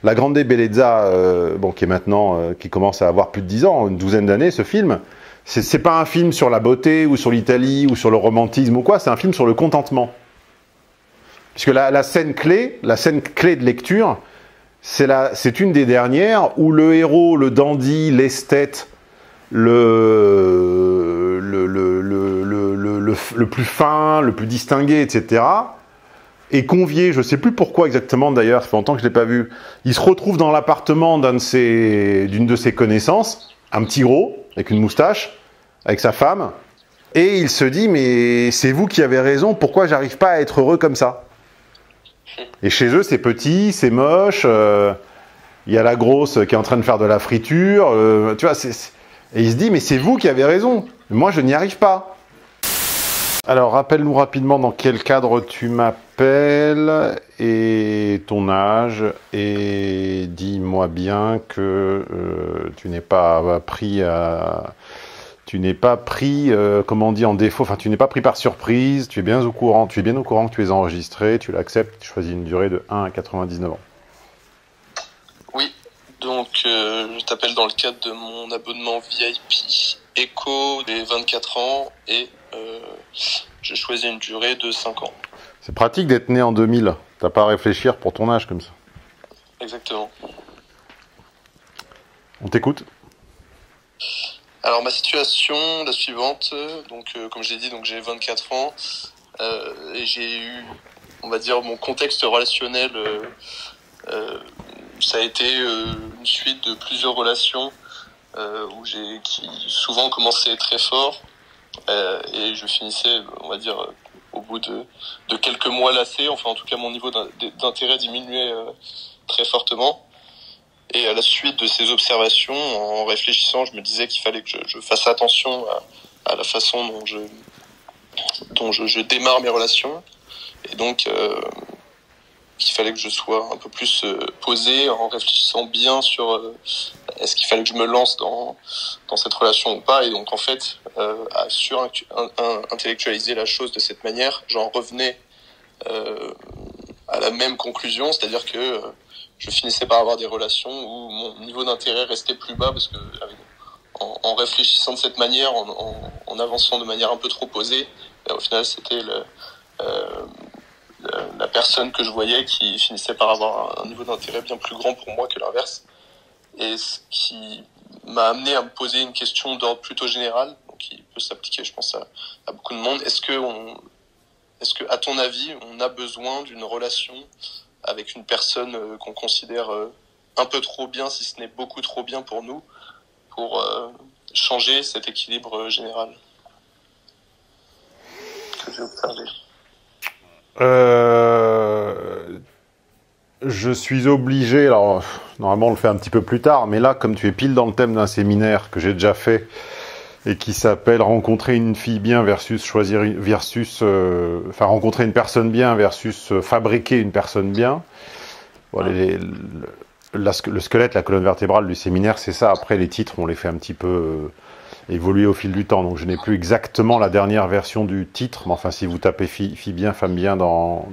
La Grande Bellezza, bon, qui est maintenant, qui commence à avoir plus de 10 ans, une douzaine d'années, ce film, c'est pas un film sur la beauté, ou sur l'Italie, ou sur le romantisme, ou quoi, c'est un film sur le contentement. Puisque la scène clé de lecture, c'est une des dernières où le héros, le dandy, l'esthète, le plus fin, le plus distingué, etc., est convié, je ne sais plus pourquoi exactement d'ailleurs, ça fait longtemps que je ne l'ai pas vu, il se retrouve dans l'appartement d'une de ses connaissances, un petit gros, avec une moustache, avec sa femme, et il se dit, mais c'est vous qui avez raison, pourquoi j'arrive pas à être heureux comme ça? Et chez eux, c'est petit, c'est moche, il y a la grosse qui est en train de faire de la friture, tu vois, et il se dit, mais c'est vous qui avez raison, moi je n'y arrive pas. Alors, rappelle-nous rapidement dans quel cadre tu m'appelles et ton âge, et dis-moi bien que tu n'es pas pris comment on dit, en défaut, enfin tu n'es pas pris par surprise, tu es bien au courant que tu es enregistré, tu l'acceptes, tu choisis une durée de 1 à 99 ans. Oui, donc je t'appelle dans le cadre de mon abonnement VIP Echo des 24 ans et je choisis une durée de 5 ans. C'est pratique d'être né en 2000, t'as pas à réfléchir pour ton âge comme ça. Exactement. On t'écoute. Alors ma situation, la suivante, donc comme j'ai dit, donc j'ai 24 ans et j'ai eu, on va dire, mon contexte relationnel, ça a été une suite de plusieurs relations qui souvent commençaient très fort et je finissais, on va dire, au bout de quelques mois lassé, enfin en tout cas mon niveau d'intérêt diminuait très fortement. Et à la suite de ces observations, en réfléchissant, je me disais qu'il fallait que je fasse attention à la façon dont je démarre mes relations. Et donc, qu'il fallait que je sois un peu plus posé en réfléchissant bien sur est-ce qu'il fallait que je me lance dans cette relation ou pas. Et donc, en fait, à intellectualiser la chose de cette manière, j'en revenais à la même conclusion, c'est-à-dire que je finissais par avoir des relations où mon niveau d'intérêt restait plus bas parce que en réfléchissant de cette manière, en avançant de manière un peu trop posée, au final c'était la personne que je voyais qui finissait par avoir un niveau d'intérêt bien plus grand pour moi que l'inverse. Et ce qui m'a amené à me poser une question d'ordre plutôt général, donc qui peut s'appliquer, je pense, à beaucoup de monde. Est-ce que, à ton avis, on a besoin d'une relation avec une personne qu'on considère un peu trop bien, si ce n'est beaucoup trop bien pour nous, pour changer cet équilibre général que j'ai observé? Je suis obligé, alors normalement on le fait un petit peu plus tard, mais là comme tu es pile dans le thème d'un séminaire que j'ai déjà fait et qui s'appelle rencontrer une fille bien versus rencontrer une personne bien versus fabriquer une personne bien. Bon, le squelette, la colonne vertébrale du séminaire, c'est ça. Après les titres, on les fait un petit peu évoluer au fil du temps. Donc je n'ai plus exactement la dernière version du titre, mais enfin si vous tapez fille bien, femme bien dans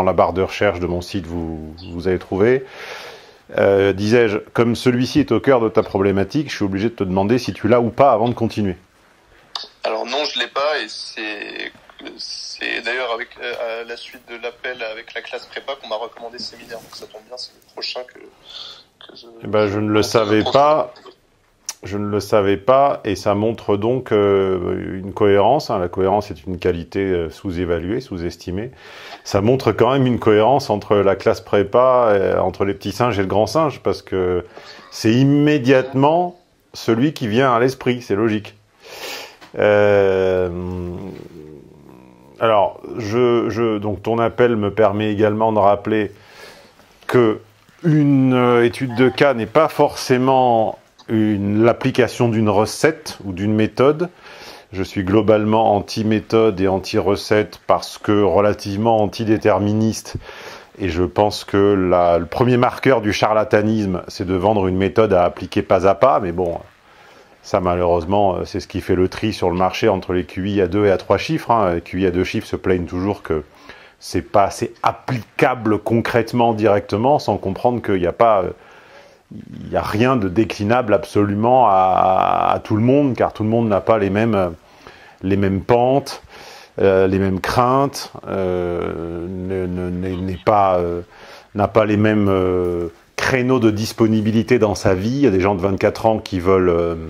la barre de recherche de mon site, vous allez trouver. Disais-je, comme celui-ci est au cœur de ta problématique, je suis obligé de te demander si tu l'as ou pas avant de continuer. Alors non, je l'ai pas, et c'est d'ailleurs à la suite de l'appel avec la classe prépa qu'on m'a recommandé ce séminaire, donc ça tombe bien, c'est le prochain que je ne le savais pas. Je ne le savais pas, et ça montre donc une cohérence. La cohérence est une qualité sous-évaluée, sous-estimée. Ça montre quand même une cohérence entre la classe prépa, entre les petits singes et le grand singe, parce que c'est immédiatement celui qui vient à l'esprit, c'est logique. Alors, donc ton appel me permet également de rappeler que une étude de cas n'est pas forcément l'application d'une recette ou d'une méthode. Je suis globalement anti-méthode et anti-recette parce que relativement anti-déterministe. Et je pense que le premier marqueur du charlatanisme, c'est de vendre une méthode à appliquer pas à pas. Mais bon, ça malheureusement, c'est ce qui fait le tri sur le marché entre les QI à 2 et à 3 chiffres. Les QI à 2 chiffres se plaignent toujours que c'est pas assez applicable concrètement, directement, sans comprendre qu'il n'y a pas, il y a rien de déclinable absolument à tout le monde, car tout le monde n'a pas les mêmes pentes, les mêmes craintes, n'a pas les mêmes créneaux de disponibilité dans sa vie. Il y a des gens de 24 ans qui veulent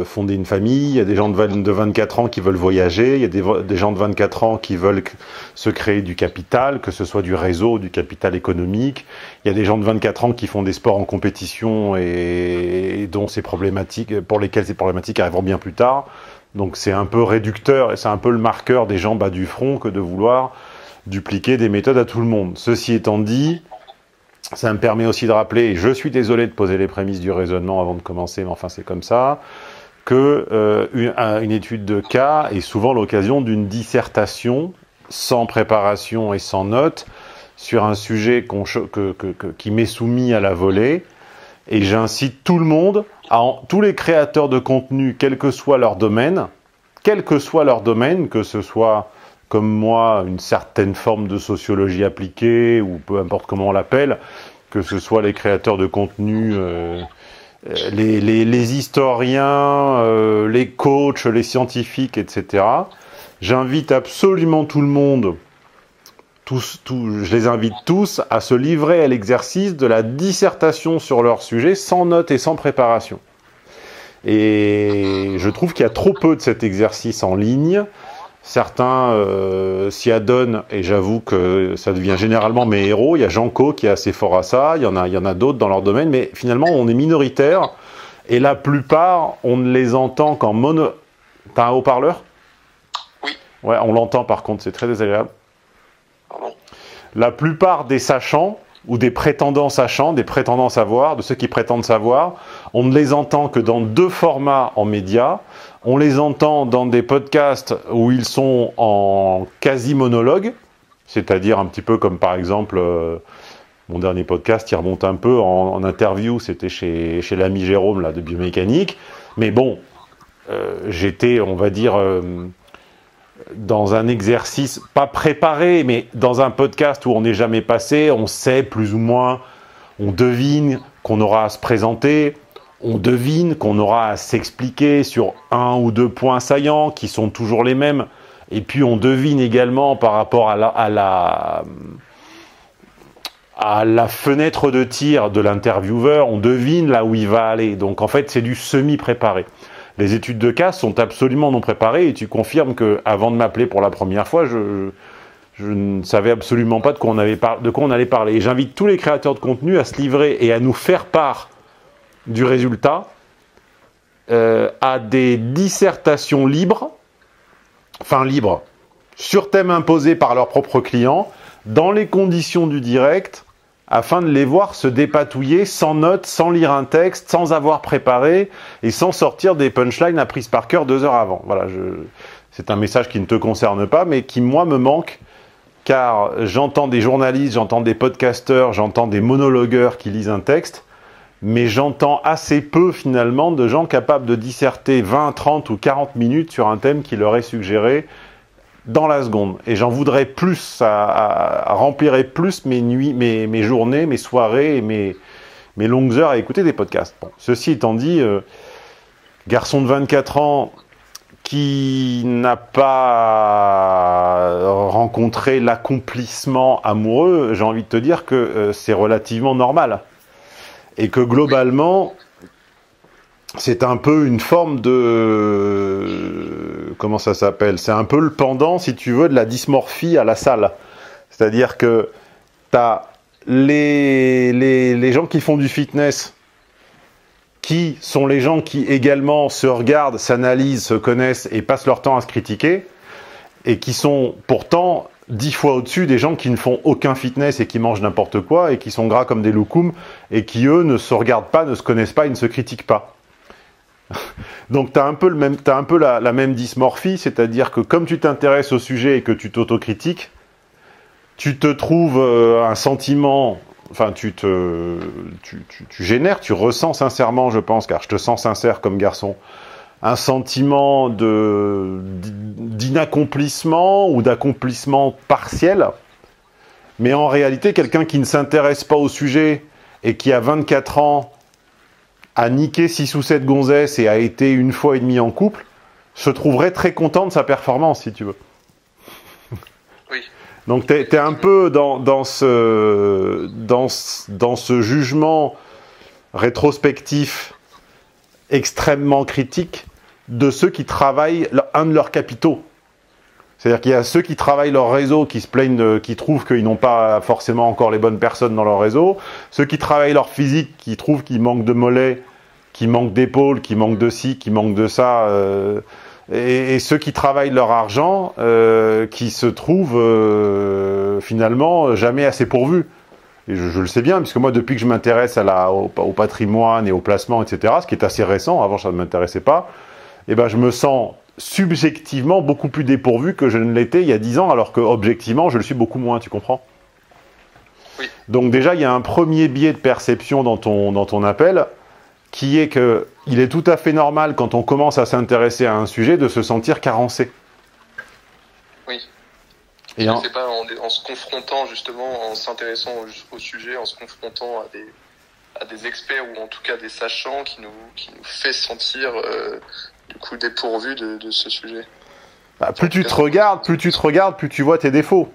fonder une famille, il y a des gens de 24 ans qui veulent voyager, il y a des gens de 24 ans qui veulent se créer du capital, que ce soit du réseau, du capital économique. Il y a des gens de 24 ans qui font des sports en compétition et dont c'est problématique, pour lesquels ces problématiques arriveront bien plus tard. Donc c'est un peu réducteur et c'est un peu le marqueur des gens bas du front que de vouloir dupliquer des méthodes à tout le monde. Ceci étant dit, ça me permet aussi de rappeler, et je suis désolé de poser les prémices du raisonnement avant de commencer, mais enfin c'est comme ça, que une étude de cas est souvent l'occasion d'une dissertation sans préparation et sans notes sur un sujet qui m'est soumis à la volée, et j'incite tout le monde, tous les créateurs de contenu, quel que soit leur domaine, que ce soit comme moi, une certaine forme de sociologie appliquée, ou peu importe comment on l'appelle, que ce soit les créateurs de contenu, les historiens, les coachs, les scientifiques, etc. J'invite absolument tout le monde, je les invite tous à se livrer à l'exercice de la dissertation sur leur sujet, sans notes et sans préparation. Et je trouve qu'il y a trop peu de cet exercice en ligne. Certains s'y adonnent, et j'avoue que ça devient généralement mes héros. Il y a Jean Co qui est assez fort à ça, il y en a d'autres dans leur domaine, mais finalement on est minoritaire, et la plupart, on ne les entend qu'en mono... T'as un haut-parleur? Oui. Ouais, on l'entend par contre, c'est très désagréable. Pardon. La plupart des sachants, ou des prétendants sachants, des prétendants savoir, de ceux qui prétendent savoir, on ne les entend que dans 2 formats en médias. On les entend dans des podcasts où ils sont en quasi-monologue, c'est-à-dire un petit peu comme par exemple, mon dernier podcast, il remonte un peu en interview, c'était chez l'ami Jérôme là, de biomécanique. Mais bon, j'étais, on va dire, dans un exercice, pas préparé, mais dans un podcast où on n'est jamais passé, on sait plus ou moins, on devine qu'on aura à se présenter, on devine qu'on aura à s'expliquer sur 1 ou 2 points saillants qui sont toujours les mêmes, et puis on devine également par rapport à la fenêtre de tir de l'intervieweur, on devine là où il va aller. Donc en fait c'est du semi-préparé. Les études de cas sont absolument non préparées, et tu confirmes que avant de m'appeler pour la première fois, je ne savais absolument pas de quoi on allait parler. Et j'invite tous les créateurs de contenu à se livrer et à nous faire part du résultat à des dissertations libres, sur thème imposé par leurs propres clients, dans les conditions du direct, afin de les voir se dépatouiller sans notes, sans lire un texte, sans avoir préparé et sans sortir des punchlines apprises par cœur 2 heures avant. Voilà, c'est un message qui ne te concerne pas, mais qui, moi, me manque, car j'entends des journalistes, j'entends des podcasteurs, j'entends des monologueurs qui lisent un texte, mais j'entends assez peu, finalement, de gens capables de disserter 20, 30 ou 40 minutes sur un thème qui leur est suggéré dans la seconde. Et j'en voudrais plus, ça remplirait plus mes nuits, mes journées, mes soirées et mes longues heures à écouter des podcasts. Bon, ceci étant dit, garçon de 24 ans qui n'a pas rencontré l'accomplissement amoureux, j'ai envie de te dire que c'est relativement normal. Et que globalement, c'est un peu une forme de... Comment ça s'appelle? C'est un peu le pendant, si tu veux, de la dysmorphie à la salle. C'est-à-dire que tu as les gens qui font du fitness, qui sont les gens qui également se regardent, s'analysent, se connaissent et passent leur temps à se critiquer, et qui sont pourtant 10 fois au-dessus des gens qui ne font aucun fitness et qui mangent n'importe quoi et qui sont gras comme des loukoums et qui, eux, ne se regardent pas, ne se connaissent pas et ne se critiquent pas. Donc tu as un peu la même dysmorphie, c'est-à-dire que comme tu t'intéresses au sujet et que tu t'autocritiques, tu te trouves un sentiment, enfin tu génères, tu ressens sincèrement, je pense, car je te sens sincère comme garçon, un sentiment d'inaccomplissement ou d'accomplissement partiel. Mais en réalité, quelqu'un qui ne s'intéresse pas au sujet et qui, à 24 ans, a niqué 6 ou 7 gonzesses et a été 1 fois et demie en couple, se trouverait très content de sa performance, si tu veux. Oui. Donc, t'es un peu dans ce jugement rétrospectif extrêmement critique de ceux qui travaillent un de leurs capitaux. C'est-à-dire qu'il y a ceux qui travaillent leur réseau, qui se plaignent, qui trouvent qu'ils n'ont pas forcément encore les bonnes personnes dans leur réseau. Ceux qui travaillent leur physique, qui trouvent qu'il manque de mollets, qu'il manque d'épaules, qu'il manque de ci, qu'il manque de ça. Et ceux qui travaillent leur argent, qui se trouvent finalement jamais assez pourvus. Et je le sais bien, puisque moi, depuis que je m'intéresse au patrimoine et au placement, etc., ce qui est assez récent, avant ça ne m'intéressait pas, eh ben, je me sens subjectivement beaucoup plus dépourvu que je ne l'étais il y a 10 ans, alors que objectivement, je le suis beaucoup moins, tu comprends? Oui. Donc déjà, il y a un premier biais de perception dans ton appel, qui est que il est tout à fait normal, quand on commence à s'intéresser à un sujet, de se sentir carencé. Oui. Et je sais pas, en se confrontant justement, en s'intéressant au sujet, en se confrontant à des experts ou en tout cas des sachants qui nous fait sentir du coup dépourvu de ce sujet. Bah, plus tu te regardes, plus tu vois tes défauts.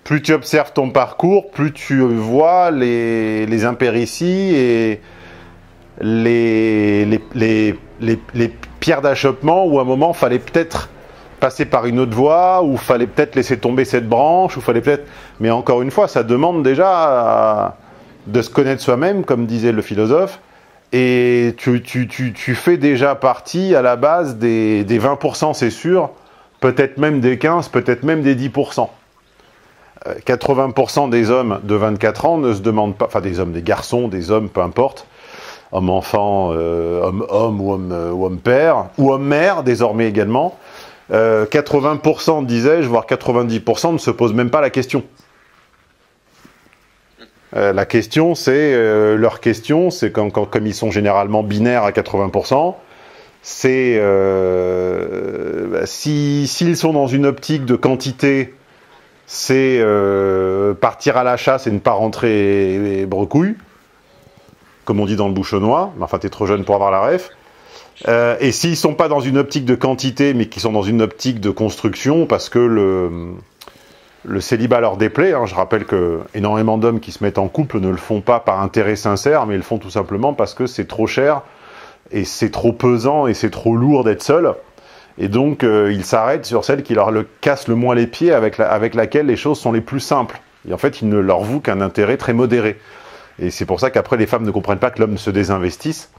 Plus tu observes ton parcours, plus tu vois les impérities et les pierres d'achoppement où à un moment fallait peut-être passer par une autre voie, ou fallait peut-être laisser tomber cette branche, ou fallait peut-être... Mais encore une fois, ça demande déjà de se connaître soi-même, comme disait le philosophe, et tu fais déjà partie à la base des 20%, c'est sûr, peut-être même des 15%, peut-être même des 10%. 80% des hommes de 24 ans ne se demandent pas, enfin des hommes, des garçons, des hommes, peu importe, homme-enfant, homme-homme ou homme-père, ou homme-mère désormais également, 80%, disais-je, voire 90% ne se posent même pas la question. La question, c'est leur question, c'est comme ils sont généralement binaires à 80%, c'est s'ils sont dans une optique de quantité, c'est partir à la chasse et ne pas rentrer brecouille, comme on dit dans le bouchonnois, mais enfin t'es trop jeune pour avoir la ref. Et s'ils sont pas dans une optique de quantité, mais qui sont dans une optique de construction, parce que le célibat leur déplaît, hein. Je rappelle que énormément d'hommes qui se mettent en couple ne le font pas par intérêt sincère, mais ils le font tout simplement parce que c'est trop cher, et c'est trop pesant, et c'est trop lourd d'être seul. Et donc, ils s'arrêtent sur celle qui leur casse le moins les pieds, avec laquelle les choses sont les plus simples. Et en fait, ils ne leur vouent qu'un intérêt très modéré. Et c'est pour ça qu'après, les femmes ne comprennent pas que l'homme se désinvestisse.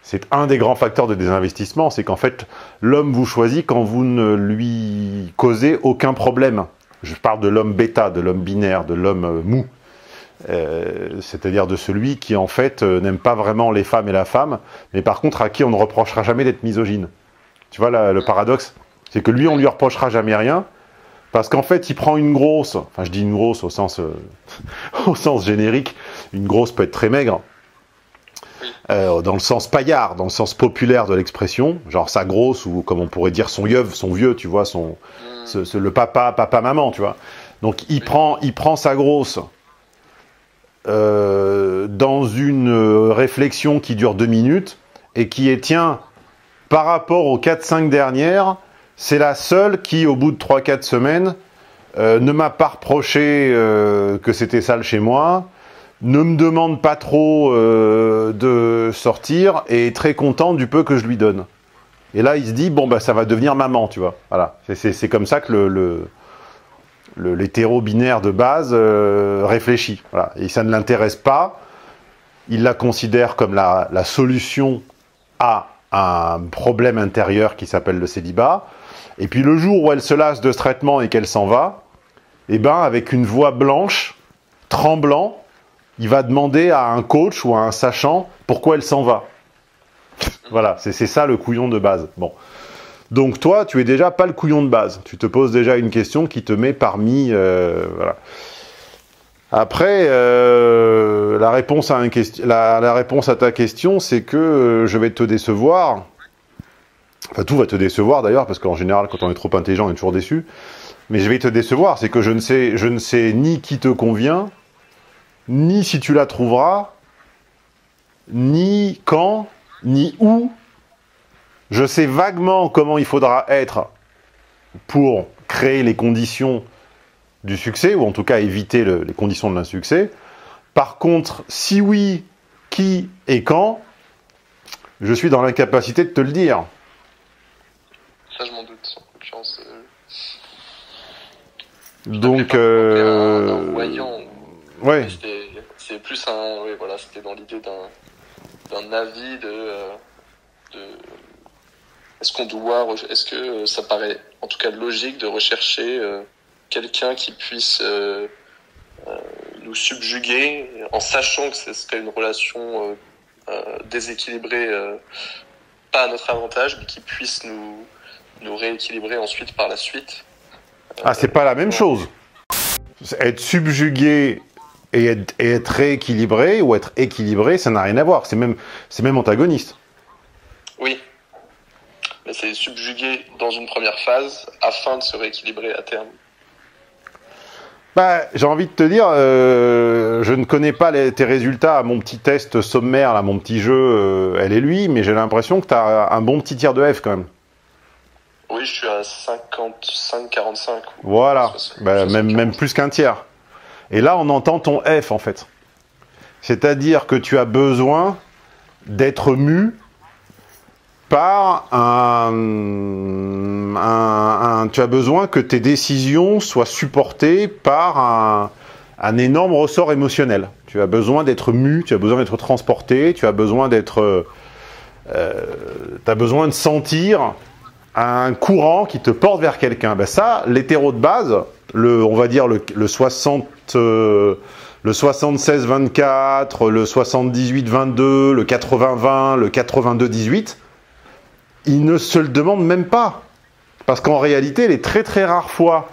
C'est un des grands facteurs de désinvestissement, c'est qu'en fait, l'homme vous choisit quand vous ne lui causez aucun problème. Je parle de l'homme bêta, de l'homme binaire, de l'homme mou. C'est-à-dire de celui qui, en fait, n'aime pas vraiment les femmes et la femme, mais par contre, à qui on ne reprochera jamais d'être misogyne. Tu vois, le paradoxe, c'est que lui, on lui reprochera jamais rien, parce qu'en fait, il prend une grosse, enfin, je dis une grosse au sens générique, une grosse peut être très maigre, dans le sens paillard, dans le sens populaire de l'expression, genre sa grosse, ou comme on pourrait dire son yeuve, son vieux, tu vois, le papa-maman, tu vois. Donc il prend sa grosse dans une réflexion qui dure 2 minutes, et qui est, tiens, par rapport aux 4-5 dernières, c'est la seule qui, au bout de 3-4 semaines, ne m'a pas reproché que c'était sale chez moi, ne me demande pas trop de sortir, et est très content du peu que je lui donne. Et là, il se dit, bon, bah, ça va devenir maman, tu vois. Voilà. C'est comme ça que l'hétéro-binaire de base réfléchit. Voilà. Et ça ne l'intéresse pas. Il la considère comme la solution à un problème intérieur qui s'appelle le célibat. Et puis le jour où elle se lasse de ce traitement et qu'elle s'en va, eh ben, avec une voix blanche, tremblant, il va demander à un coach ou à un sachant pourquoi elle s'en va. Voilà, c'est ça le couillon de base. Bon. Donc toi, tu es déjà pas le couillon de base. Tu te poses déjà une question qui te met parmi... voilà. Après, la réponse à ta question, c'est que je vais te décevoir. Enfin, tout va te décevoir d'ailleurs, parce qu'en général, quand on est trop intelligent, on est toujours déçu. Mais je vais te décevoir, c'est que je ne sais ni qui te convient, ni si tu la trouveras, ni quand, ni où. Je sais vaguement comment il faudra être pour créer les conditions du succès, ou en tout cas éviter les conditions de l'insuccès. Par contre, si oui, qui et quand, je suis dans l'incapacité de te le dire. Ça, je m'en doute, en l'occurrence. Donc, un voyant. Ouais. C'est plus un... Oui, voilà, c'était dans l'idée d'un avis de est-ce que ça paraît en tout cas logique de rechercher quelqu'un qui puisse nous subjuguer en sachant que ce serait une relation déséquilibrée, pas à notre avantage, mais qui puisse nous rééquilibrer ensuite par la suite. Ah, c'est pas la même chose. Être subjugué et être rééquilibré ou être équilibré, ça n'a rien à voir. C'est même antagoniste. Oui. Mais c'est subjugué dans une première phase afin de se rééquilibrer à terme. Bah, j'ai envie de te dire, je ne connais pas tes résultats à mon petit test sommaire, là, mon petit jeu, elle et lui, mais j'ai l'impression que tu as un bon petit tir de F quand même. Oui, je suis à 55-45. Voilà, bah, même plus qu'un tiers. Et là, on entend ton F, en fait. C'est-à-dire que tu as besoin d'être mu par tu as besoin que tes décisions soient supportées par un énorme ressort émotionnel. Tu as besoin d'être mu, tu as besoin d'être transporté, tu as besoin d'être... tu as besoin de sentir un courant qui te porte vers quelqu'un. Ben ça, l'hétéro de base, on va dire le 76-24, le 78-22, le 80-20, le 82-18, il ne se le demande même pas. Parce qu'en réalité, les très très rares fois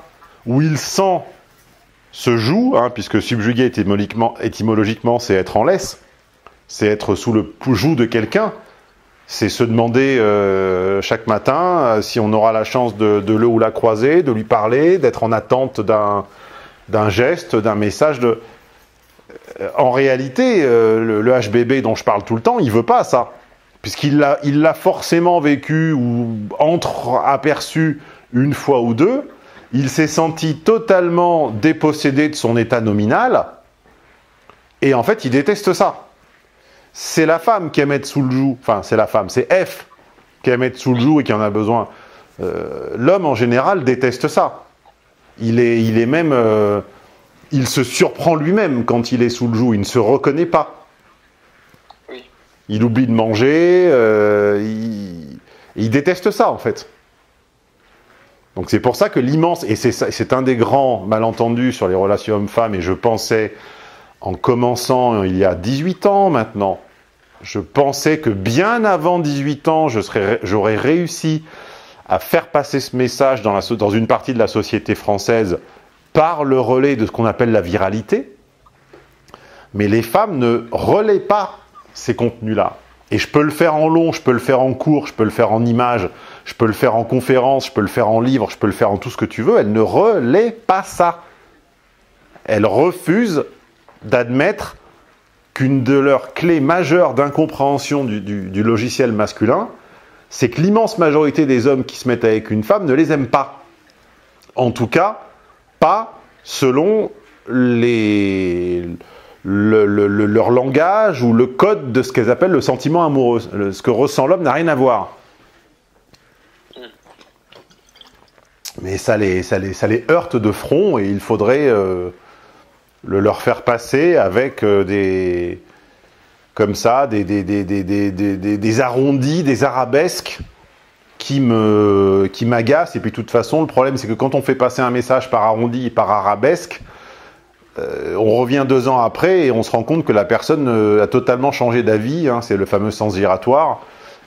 où il sent se joue, hein, puisque subjuguer étymologiquement, c'est être en laisse, c'est être sous le joug de quelqu'un, c'est se demander chaque matin si on aura la chance de le ou la croiser, de lui parler, d'être en attente d'un geste, d'un message. En réalité, le HBB dont je parle tout le temps, il veut pas ça. Puisqu'il l'a forcément vécu ou entre-aperçu une fois ou deux, il s'est senti totalement dépossédé de son état nominal, et en fait, il déteste ça. C'est la femme qui aime être sous le joug, enfin, c'est la femme, c'est F qui aime être sous le joug et qui en a besoin. L'homme, en général, déteste ça. Il est même... il se surprend lui-même quand il est sous le joug, il ne se reconnaît pas. Il oublie de manger, il déteste ça, en fait. Donc c'est pour ça que l'immense, et c'est un des grands malentendus sur les relations hommes-femmes, et je pensais, en commençant il y a 18 ans maintenant, je pensais que bien avant 18 ans, j'aurais réussi à faire passer ce message dans une partie de la société française par le relais de ce qu'on appelle la viralité. Mais les femmes ne relaient pas ces contenus-là. Et je peux le faire en long, je peux le faire en court, je peux le faire en images, je peux le faire en conférence, je peux le faire en livre, je peux le faire en tout ce que tu veux. Elles ne relaient pas ça. Elles refusent d'admettre qu'une de leurs clés majeures d'incompréhension du logiciel masculin, c'est que l'immense majorité des hommes qui se mettent avec une femme ne les aiment pas. En tout cas, pas selon leur langage ou le code de ce qu'elles appellent le sentiment amoureux. Ce que ressent l'homme n'a rien à voir. Mais ça les heurte de front, et il faudrait leur faire passer avec des arrondis, des arabesques qui m'agacent. Et puis de toute façon, le problème, c'est que quand on fait passer un message par arrondi et par arabesque, on revient 2 ans après et on se rend compte que la personne a totalement changé d'avis, hein, c'est le fameux sens giratoire,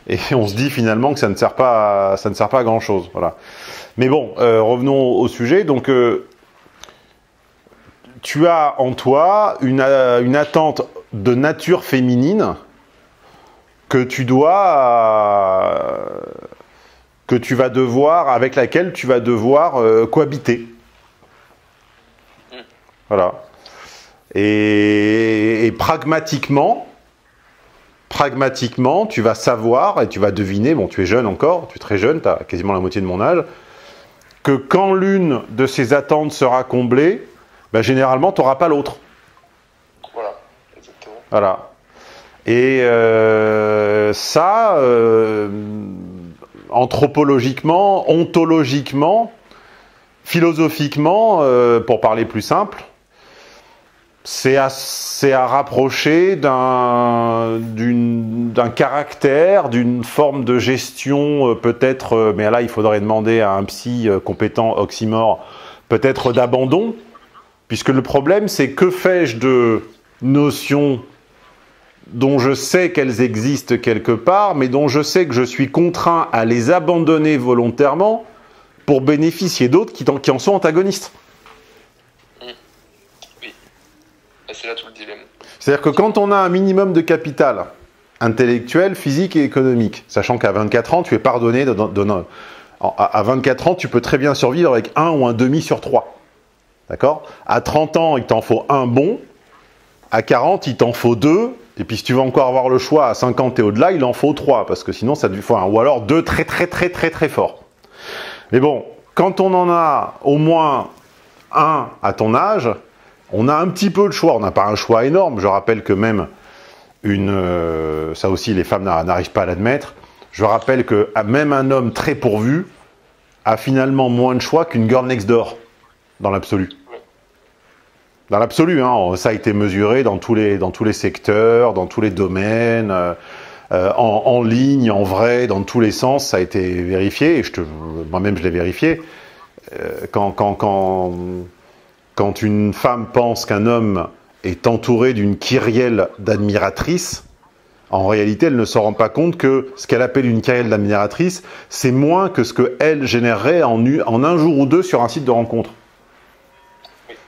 et on se dit finalement que ça ne sert pas à grand chose. Voilà. Mais bon, revenons au sujet. Donc, tu as en toi une attente de nature féminine que tu dois que tu vas devoir, avec laquelle tu vas devoir cohabiter. Voilà. Et pragmatiquement, tu vas savoir et tu vas deviner, bon, tu es jeune encore, tu es très jeune, tu as quasiment la moitié de mon âge, que quand l'une de ces attentes sera comblée, ben, généralement, tu n'auras pas l'autre. Voilà, exactement. Voilà. Et ça, anthropologiquement, ontologiquement, philosophiquement, pour parler plus simple, c'est à rapprocher d'un caractère, d'une forme de gestion, peut-être, mais là il faudrait demander à un psy compétent, oxymore, peut-être d'abandon, puisque le problème c'est que fais-je de notions dont je sais qu'elles existent quelque part, mais dont je sais que je suis contraint à les abandonner volontairement pour bénéficier d'autres qui en sont antagonistes. Oui, et c'est là tout le dilemme. C'est-à-dire que quand on a un minimum de capital intellectuel, physique et économique, sachant qu'à 24 ans, tu es pardonné, à 24 ans, tu peux très bien survivre avec 1 ou un demi sur 3. D'accord? À 30 ans, il t'en faut un bon, à 40, il t'en faut 2, et puis si tu veux encore avoir le choix à 50 et au-delà, il en faut 3, parce que sinon ça te faut un, ou alors 2 très forts. Mais bon, quand on en a au moins un à ton âge, on a un petit peu de choix, on n'a pas un choix énorme. Je rappelle que même ça aussi les femmes n'arrivent pas à l'admettre, je rappelle que même un homme très pourvu a finalement moins de choix qu'une girl next door, dans l'absolu. Dans l'absolu, hein, ça a été mesuré dans tous les secteurs, dans tous les domaines, en ligne, en vrai, dans tous les sens, ça a été vérifié, et moi-même je l'ai vérifié. Quand une femme pense qu'un homme est entouré d'une kyrielle d'admiratrices, en réalité, elle ne se rend pas compte que ce qu'elle appelle une kyrielle d'admiratrices, c'est moins que ce qu'elle générerait en un jour ou deux sur un site de rencontre.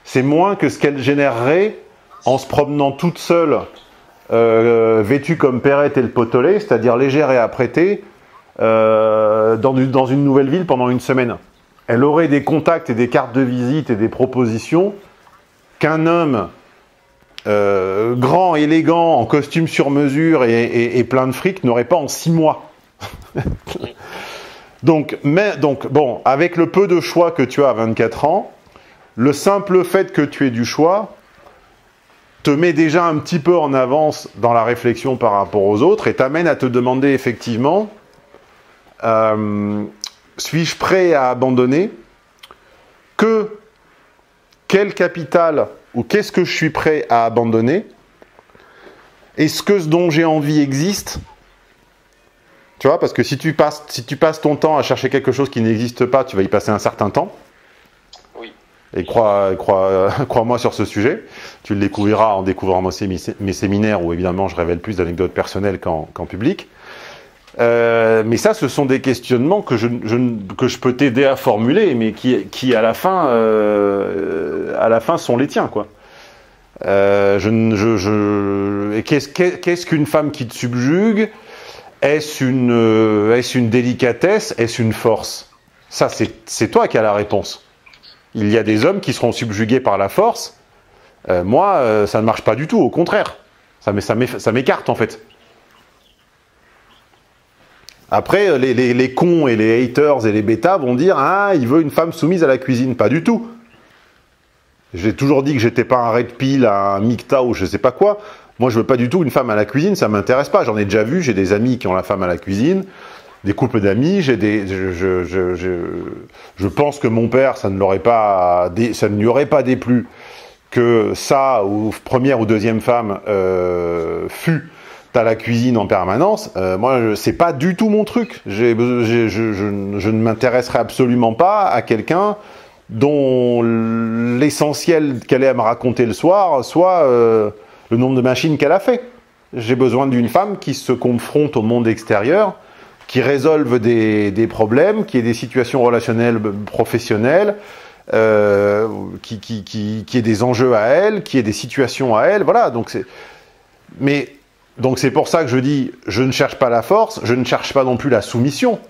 C'est moins que ce qu'elle générerait en se promenant toute seule, vêtue comme Perrette et le Potolet, c'est-à-dire légère et apprêtée, dans une nouvelle ville pendant une semaine. Elle aurait des contacts et des cartes de visite et des propositions qu'un homme grand, élégant, en costume sur mesure et plein de fric n'aurait pas en 6 mois. Donc, bon, avec le peu de choix que tu as à 24 ans, le simple fait que tu aies du choix te met déjà un petit peu en avance dans la réflexion par rapport aux autres et t'amène à te demander effectivement suis-je prêt à abandonner quel capital ou qu'est-ce que je suis prêt à abandonner? Est-ce que ce dont j'ai envie existe? Tu vois, parce que si tu passes ton temps à chercher quelque chose qui n'existe pas, tu vas y passer un certain temps. Et crois-moi sur ce sujet, tu le découvriras en découvrant mes séminaires où évidemment je révèle plus d'anecdotes personnelles qu'en public. Mais ça, ce sont des questionnements que je peux t'aider à formuler, mais qui à la fin sont les tiens, quoi. Qu'est-ce qu'une femme qui te subjugue? Est-ce une délicatesse? Est-ce une force? Ça, c'est toi qui as la réponse. Il y a des hommes qui seront subjugués par la force. Moi, ça ne marche pas du tout, au contraire. Ça m'écarte, en fait. Après, les cons et les haters et les bêtas vont dire « Ah, il veut une femme soumise à la cuisine ». Pas du tout. J'ai toujours dit que j'étais pas un red pill, un micta ou je sais pas quoi. Moi, je veux pas du tout une femme à la cuisine, ça m'intéresse pas. J'en ai déjà vu, j'ai des amis qui ont la femme à la cuisine. Des couples d'amis, je pense que mon père, ça ne lui aurait pas déplu que ça, ou première ou deuxième femme, fût à la cuisine en permanence. Moi, c'est pas du tout mon truc. Je ne m'intéresserai absolument pas à quelqu'un dont l'essentiel qu'elle ait à me raconter le soir soit le nombre de machines qu'elle a fait. J'ai besoin d'une femme qui se confronte au monde extérieur, qui résolvent des problèmes, qui ait des situations relationnelles professionnelles, qui ait des enjeux à elle, qui ait des situations à elle, voilà. Donc c'est pour ça que je dis, je ne cherche pas la force, je ne cherche pas non plus la soumission.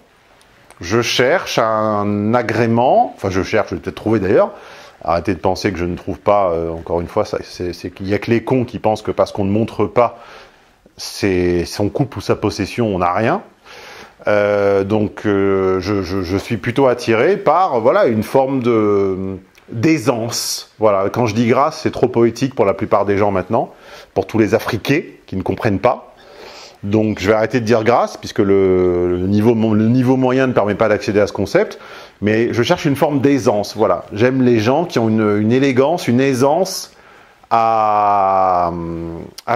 je cherche un agrément, enfin je vais peut-être trouver d'ailleurs, arrêtez de penser que je ne trouve pas, encore une fois, c'est qu'il n'y a que les cons qui pensent que parce qu'on ne montre pas son couple ou sa possession, on n'a rien. Donc je suis plutôt attiré par voilà, une forme d'aisance. Voilà. Quand je dis grâce, c'est trop poétique pour la plupart des gens maintenant, pour tous les Afriqués qui ne comprennent pas. Donc je vais arrêter de dire grâce, puisque le niveau moyen ne permet pas d'accéder à ce concept, mais je cherche une forme d'aisance. Voilà. J'aime les gens qui ont une élégance, une aisance à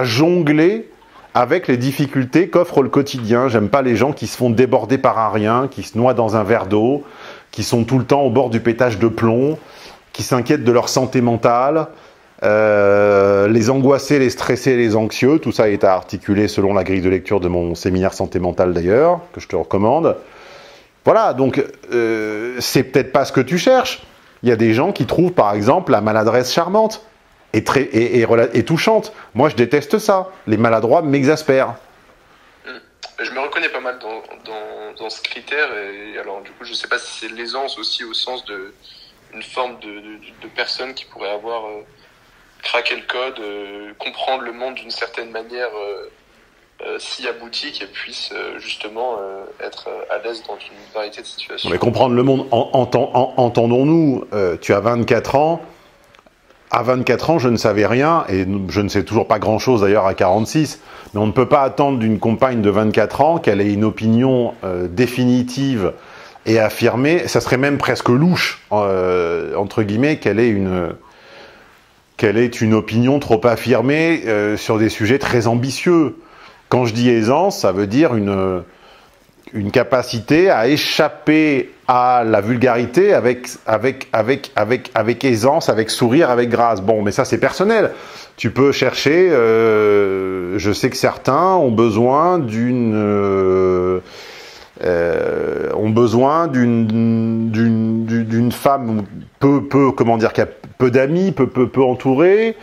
jongler avec les difficultés qu'offre le quotidien. J'aime pas les gens qui se font déborder par un rien, qui se noient dans un verre d'eau, qui sont tout le temps au bord du pétage de plomb, qui s'inquiètent de leur santé mentale. Les angoissés, les stressés, les anxieux, tout ça est à articuler selon la grille de lecture de mon séminaire santé mentale d'ailleurs, que je te recommande. Voilà, donc c'est peut-être pas ce que tu cherches. Il y a des gens qui trouvent par exemple la maladresse charmante et touchante. Moi je déteste ça, les maladroits m'exaspèrent. Je me reconnais pas mal dans ce critère, et alors du coup je sais pas si c'est l'aisance aussi au sens de une forme de personne qui pourrait avoir craquer le code, comprendre le monde d'une certaine manière, s'y aboutit, et puisse justement être à l'aise dans une variété de situations. Mais comprendre le monde, entendons-nous, tu as 24 ans, à 24 ans je ne savais rien, et je ne sais toujours pas grand-chose d'ailleurs à 46, mais on ne peut pas attendre d'une compagne de 24 ans qu'elle ait une opinion définitive et affirmée. Ça serait même presque louche, entre guillemets, qu'elle ait une opinion trop affirmée sur des sujets très ambitieux. Quand je dis aisance, ça veut dire une capacité à échapper à la vulgarité avec aisance, avec sourire, avec grâce. Bon, mais ça c'est personnel. Tu peux chercher, je sais que certains ont besoin d'une femme comment dire, qui a peu d'amis, peu entourée.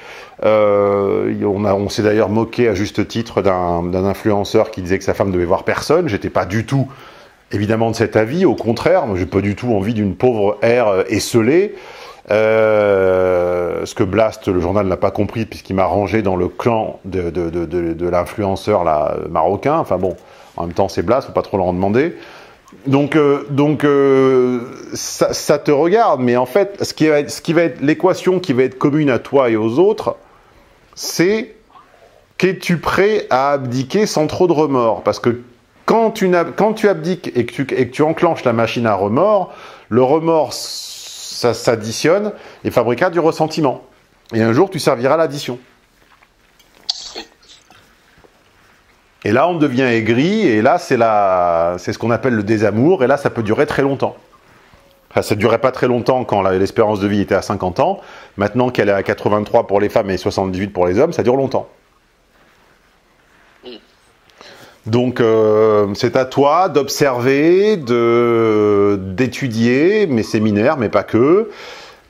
On s'est d'ailleurs moqué à juste titre d'un influenceur qui disait que sa femme devait voir personne. J'étais pas du tout, évidemment, de cet avis. Au contraire, moi, j'ai pas du tout envie d'une pauvre ère esselée. Ce que Blast, le journal, n'a pas compris puisqu'il m'a rangé dans le clan de l'influenceur là, marocain. Enfin bon, en même temps, c'est Blast, faut pas trop leur en demander. Donc ça te regarde, mais en fait, ce qui va être l'équation qui va être commune à toi et aux autres, c'est qu'es-tu prêt à abdiquer sans trop de remords? Parce que quand tu abdiques et que tu enclenches la machine à remords, le remords, ça s'additionne et fabriquera du ressentiment. Et un jour, tu serviras l'addition. Et là, on devient aigri, et là, c'est ce qu'on appelle le désamour, et là, ça peut durer très longtemps. Enfin, ça ne durait pas très longtemps quand l'espérance de vie était à 50 ans. Maintenant qu'elle est à 83 pour les femmes et 78 pour les hommes, ça dure longtemps. Donc, c'est à toi d'observer, d'étudier mes séminaires, mais pas que,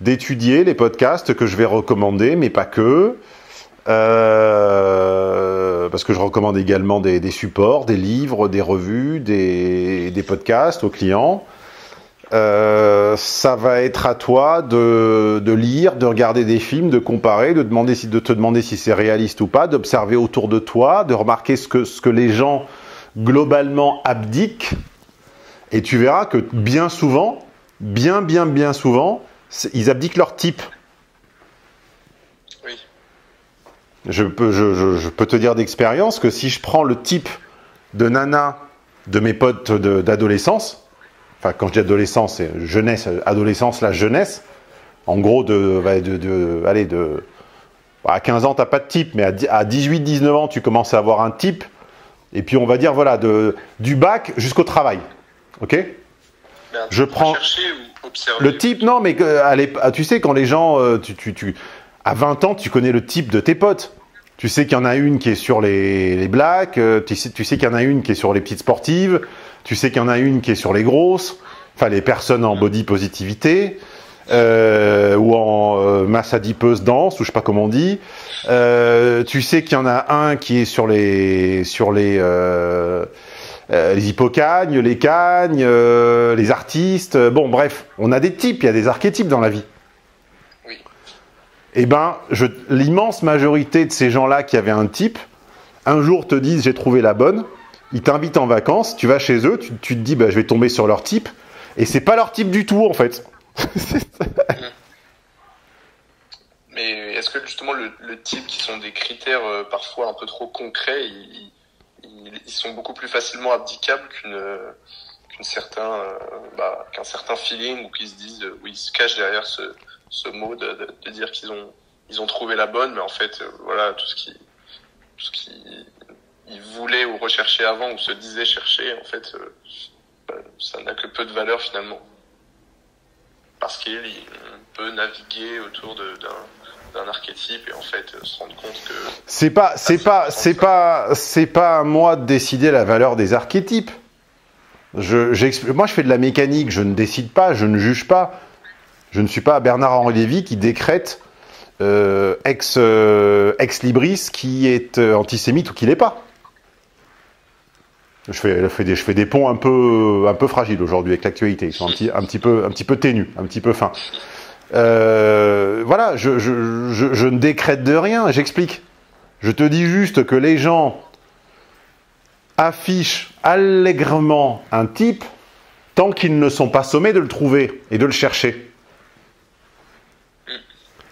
d'étudier les podcasts que je vais recommander, mais pas que, parce que je recommande également des supports, des livres, des revues, des podcasts aux clients. Ça va être à toi de lire, de regarder des films, de comparer, de te demander si c'est réaliste ou pas, d'observer autour de toi, de remarquer ce que les gens globalement abdiquent, et tu verras que bien souvent, bien souvent, ils abdiquent leur type. Oui. Je peux te dire d'expérience que si je prends le type de nana de mes potes d'adolescence, enfin, quand je dis adolescence, c'est jeunesse, adolescence, la jeunesse. En gros, à 15 ans, t'as pas de type, mais à 18, 19 ans, tu commences à avoir un type. Et puis, on va dire, voilà, du bac jusqu'au travail. OK? Je prends le type, non, mais tu sais, quand les gens, à 20 ans, tu connais le type de tes potes. Tu sais qu'il y en a une qui est sur les blacks, tu sais qu'il y en a une qui est sur les petites sportives, tu sais qu'il y en a une qui est sur les grosses, enfin les personnes en body positivité, ou en masse adipeuse dense, ou je sais pas comment on dit. Tu sais qu'il y en a un qui est sur les les hippocagnes, les cagnes, les artistes. Bon, bref, on a des types, il y a des archétypes dans la vie. Oui. Eh ben, l'immense majorité de ces gens-là qui avaient un type, un jour te disent j'ai trouvé la bonne, ils t'invitent en vacances, tu vas chez eux, tu te dis bah, je vais tomber sur leur type, et c'est pas leur type du tout en fait. Mais est-ce que justement le type, qui sont des critères parfois un peu trop concrets, ils sont beaucoup plus facilement abdicables qu'un certain feeling, ou qu'ils se disent, ou ils se cachent derrière ce mot de dire ils ont trouvé la bonne, mais en fait voilà, tout ce qu'ils voulaient ou recherchaient avant, ou se disaient chercher, en fait ça n'a que peu de valeur finalement, parce qu'il peut naviguer autour d'un archétype et en fait se rendre compte que c'est pas à moi de décider la valeur des archétypes. Moi je fais de la mécanique, je ne décide pas, je ne juge pas. Je ne suis pas Bernard-Henri Lévy qui décrète ex libris qui est antisémite ou qui l'est pas. Je fais des ponts un peu fragiles aujourd'hui avec l'actualité. Ils sont un petit peu ténus, un petit peu fins. Voilà, je ne décrète de rien, j'explique. Je te dis juste que les gens affichent allègrement un type tant qu'ils ne sont pas sommés de le trouver et de le chercher.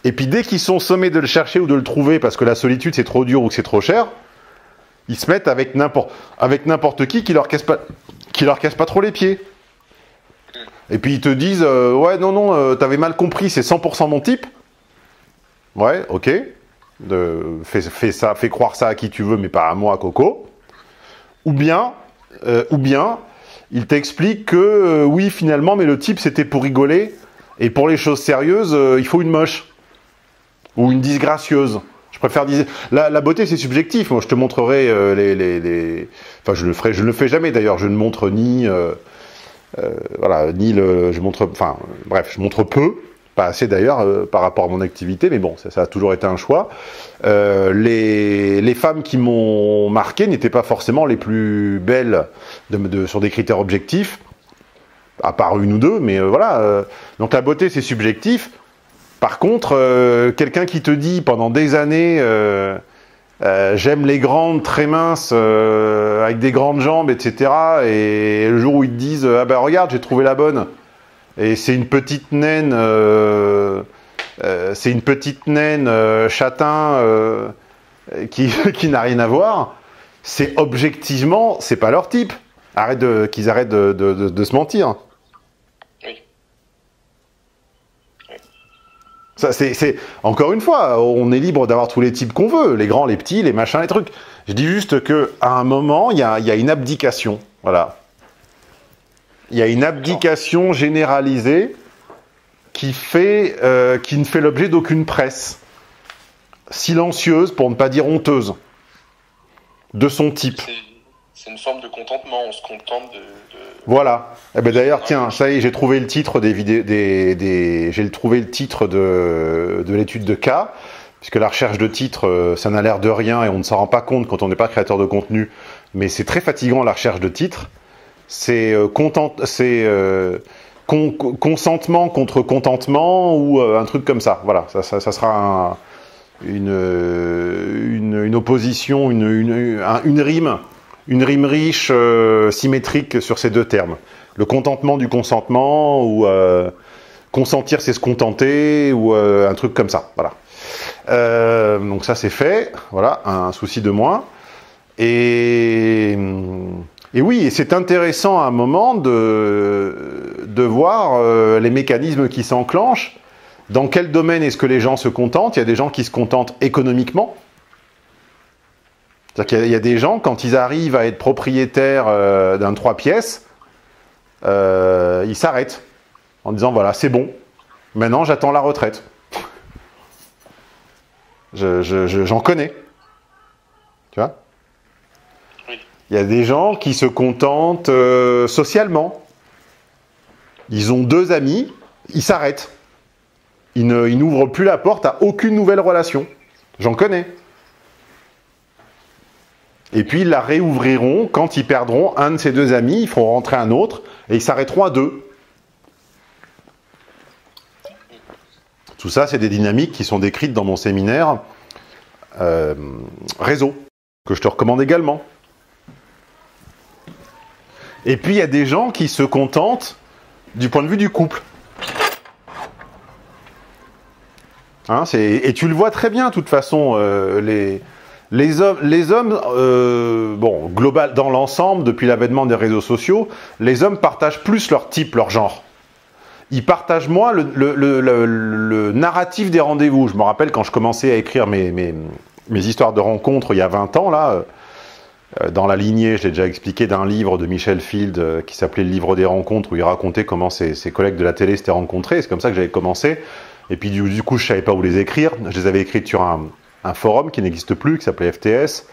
Et puis dès qu'ils sont sommés de le chercher ou de le trouver parce que la solitude c'est trop dur ou que c'est trop cher, ils se mettent avec n'importe qui leur casse pas trop les pieds. Et puis ils te disent ouais non t'avais mal compris, c'est 100% mon type. Ouais, ok. Fais croire ça à qui tu veux, mais pas à moi, Coco. Ou bien il t'explique que oui finalement, mais le type c'était pour rigoler et pour les choses sérieuses il faut une moche ou une disgracieuse. Je préfère dire la beauté c'est subjectif. Moi je te montrerai enfin je ne le fais jamais d'ailleurs. Je ne montre ni je montre peu, pas assez d'ailleurs par rapport à mon activité, mais bon ça a toujours été un choix. Les femmes qui m'ont marqué n'étaient pas forcément les plus belles sur des critères objectifs, à part une ou deux, mais voilà. Donc la beauté c'est subjectif. Par contre, quelqu'un qui te dit pendant des années j'aime les grandes, très minces, avec des grandes jambes, etc. Et le jour où ils te disent ah ben regarde, j'ai trouvé la bonne, et c'est une petite naine, châtain qui n'a rien à voir. C'est objectivement, c'est pas leur type. Qu'ils arrêtent de se mentir. Ça, c'est encore une fois, on est libre d'avoir tous les types qu'on veut, les grands, les petits, les machins, les trucs. Je dis juste que à un moment, il y a une abdication, voilà. Il y a une abdication généralisée qui ne fait l'objet d'aucune presse, silencieuse pour ne pas dire honteuse, de son type. C'est une forme de contentement, on se contente de... Voilà. Eh ben d'ailleurs, tiens, ça y est, j'ai trouvé le titre de l'étude de cas, puisque la recherche de titres, ça n'a l'air de rien et on ne s'en rend pas compte quand on n'est pas créateur de contenu, mais c'est très fatigant la recherche de titres. C'est consentement contre contentement ou un truc comme ça. Voilà, ça sera une opposition, une rime. Une rime riche, symétrique sur ces deux termes. Le contentement du consentement, ou consentir c'est se contenter, ou un truc comme ça. Voilà. Donc ça c'est fait. Voilà, un souci de moins. Et oui, et c'est intéressant à un moment de voir les mécanismes qui s'enclenchent. Dans quel domaine est-ce que les gens se contentent? Il y a des gens qui se contentent économiquement. C'est-à-dire qu'il y a des gens, quand ils arrivent à être propriétaires d'un 3 pièces, ils s'arrêtent en disant voilà, c'est bon, maintenant j'attends la retraite. J'en connais. Tu vois? Oui. Il y a des gens qui se contentent socialement. Ils ont 2 amis, ils s'arrêtent. Ils n'ouvrent plus la porte à aucune nouvelle relation. J'en connais. Et puis ils la réouvriront quand ils perdront un de ces deux amis, ils feront rentrer un autre, et ils s'arrêteront à 2. Tout ça, c'est des dynamiques qui sont décrites dans mon séminaire réseau, que je te recommande également. Et puis il y a des gens qui se contentent du point de vue du couple. Hein, et tu le vois très bien, de toute façon, les hommes bon, global, dans l'ensemble, depuis l'avènement des réseaux sociaux, les hommes partagent plus leur type, leur genre. Ils partagent moins le narratif des rendez-vous. Je me rappelle quand je commençais à écrire mes histoires de rencontres il y a 20 ans, là, dans la lignée, je l'ai déjà expliqué, d'un livre de Michel Field qui s'appelait Le livre des rencontres, où il racontait comment ses collègues de la télé s'étaient rencontrés. C'est comme ça que j'avais commencé. Et puis du coup, je savais pas où les écrire. Je les avais écrites sur un forum qui n'existe plus, qui s'appelait FTS.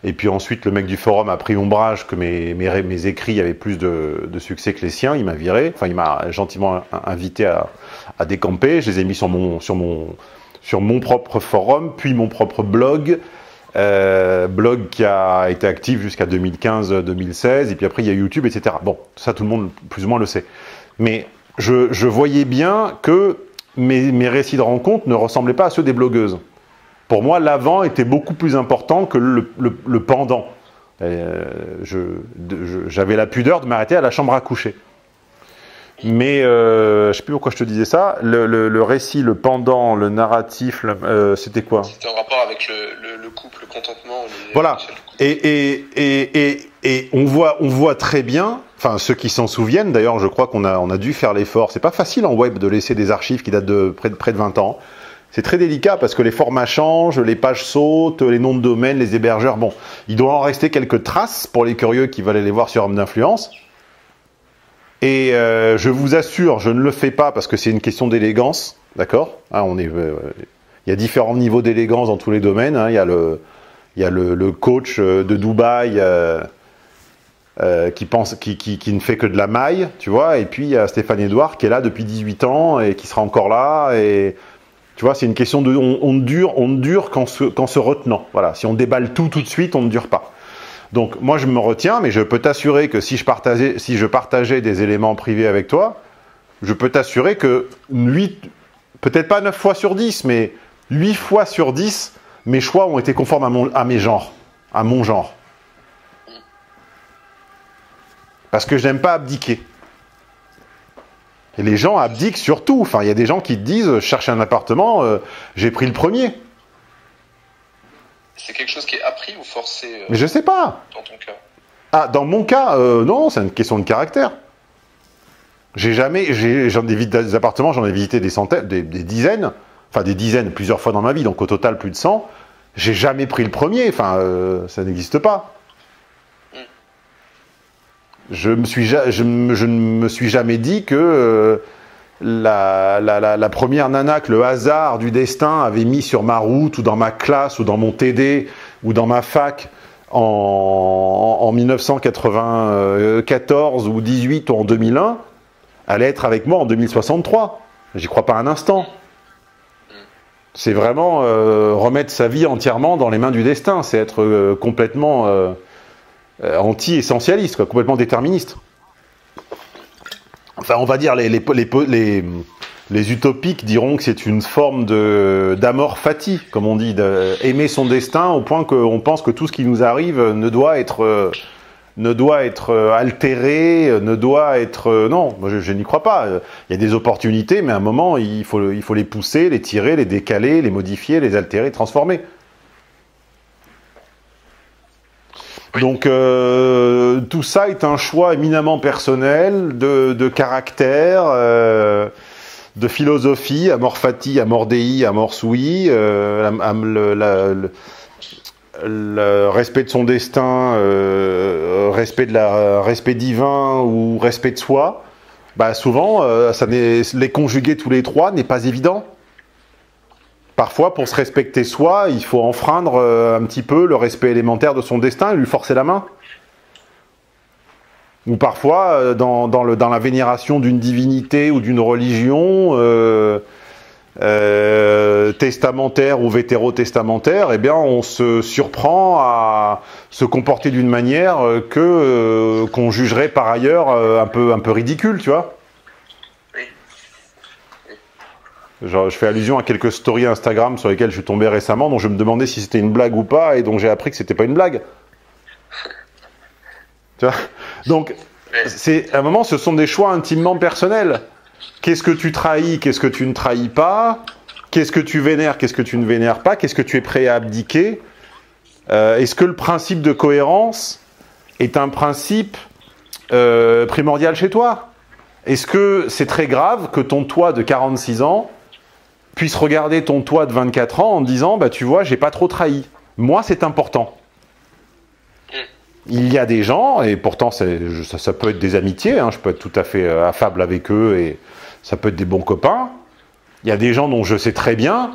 Et puis ensuite, le mec du forum a pris ombrage que mes écrits avaient plus de succès que les siens. Il m'a viré. Enfin, il m'a gentiment invité à décamper. Je les ai mis sur mon propre forum, puis mon propre blog. Blog qui a été actif jusqu'à 2015-2016. Et puis après, il y a YouTube, etc. Bon, ça, tout le monde, plus ou moins, le sait. Mais je voyais bien que mes récits de rencontres ne ressemblaient pas à ceux des blogueuses. Pour moi, l'avant était beaucoup plus important que le pendant. J'avais la pudeur de m'arrêter à la chambre à coucher. Mais je ne sais plus pourquoi je te disais ça. Le récit, le pendant, le narratif, c'était quoi? C'était en rapport avec le couple, le contentement. Voilà. Et on voit très bien, enfin ceux qui s'en souviennent, d'ailleurs je crois qu'on a dû faire l'effort. C'est pas facile en web de laisser des archives qui datent de près de 20 ans. C'est très délicat parce que les formats changent, les pages sautent, les noms de domaine, les hébergeurs. Bon, il doit en rester quelques traces pour les curieux qui veulent aller voir sur Homme d'influence. Et je vous assure, je ne le fais pas parce que c'est une question d'élégance, d'accord, hein, il y a différents niveaux d'élégance dans tous les domaines. Hein, il y a le coach de Dubaï qui ne fait que de la maille, tu vois. Et puis il y a Stéphane Edouard qui est là depuis 18 ans et qui sera encore là. Et tu vois, c'est une question de on ne dure qu'en se retenant. Voilà, si on déballe tout de suite, on ne dure pas. Donc moi je me retiens, mais je peux t'assurer que si je partageais des éléments privés avec toi, je peux t'assurer que 8, peut-être pas 9 fois sur 10, mais 8 fois sur 10, mes choix ont été conformes à mon genre. Parce que je n'aime pas abdiquer. Et les gens abdiquent surtout. Enfin, il y a des gens qui te disent, je cherche un appartement, j'ai pris le premier. C'est quelque chose qui est appris ou forcé mais je sais pas. Dans ton cas? Ah, dans mon cas, non, c'est une question de caractère. Des appartements, j'en ai visité des centaines, des dizaines, enfin des dizaines, plusieurs fois dans ma vie, donc au total plus de 100. J'ai jamais pris le premier, enfin, ça n'existe pas. Je ne me suis jamais dit que la première nana que le hasard du destin avait mis sur ma route, ou dans ma classe, ou dans mon TD, ou dans ma fac, en 1994, ou 18, ou en 2001, allait être avec moi en 2063. J'y crois pas un instant. C'est vraiment remettre sa vie entièrement dans les mains du destin. C'est être complètement anti-essentialiste, quoi, complètement déterministe. Enfin, on va dire, les utopiques diront que c'est une forme d'amor fati, comme on dit, d'aimer son destin au point qu'on pense que tout ce qui nous arrive ne doit être altéré, ne doit être... non, moi je n'y crois pas. Il y a des opportunités, mais à un moment, il faut les pousser, les tirer, les décaler, les modifier, les altérer, transformer. Donc tout ça est un choix éminemment personnel, de caractère, de philosophie, amor fati, amor dei, amor sui, le respect de son destin, respect divin ou respect de soi. Bah souvent, les conjuguer tous les trois n'est pas évident. Parfois, pour se respecter soi, il faut enfreindre un petit peu le respect élémentaire de son destin et lui forcer la main. Ou parfois, dans la vénération d'une divinité ou d'une religion, testamentaires ou vétérotestamentaires, eh bien, on se surprend à se comporter d'une manière qu'on jugerait par ailleurs un peu ridicule, tu vois. Genre, je fais allusion à quelques stories Instagram sur lesquelles je suis tombé récemment, dont je me demandais si c'était une blague ou pas, et dont j'ai appris que c'était pas une blague. Tu vois? Donc, à un moment, ce sont des choix intimement personnels. Qu'est-ce que tu trahis, qu'est-ce que tu ne trahis pas? Qu'est-ce que tu vénères, qu'est-ce que tu ne vénères pas? Qu'est-ce que tu es prêt à abdiquer? Est-ce que le principe de cohérence est un principe primordial chez toi? Est-ce que c'est très grave que ton toi de 46 ans puisse regarder ton toi de 24 ans en disant, bah tu vois, j'ai pas trop trahi. Moi, c'est important. Il y a des gens, et pourtant ça peut être des amitiés, hein, je peux être tout à fait affable avec eux, et ça peut être des bons copains. Il y a des gens dont je sais très bien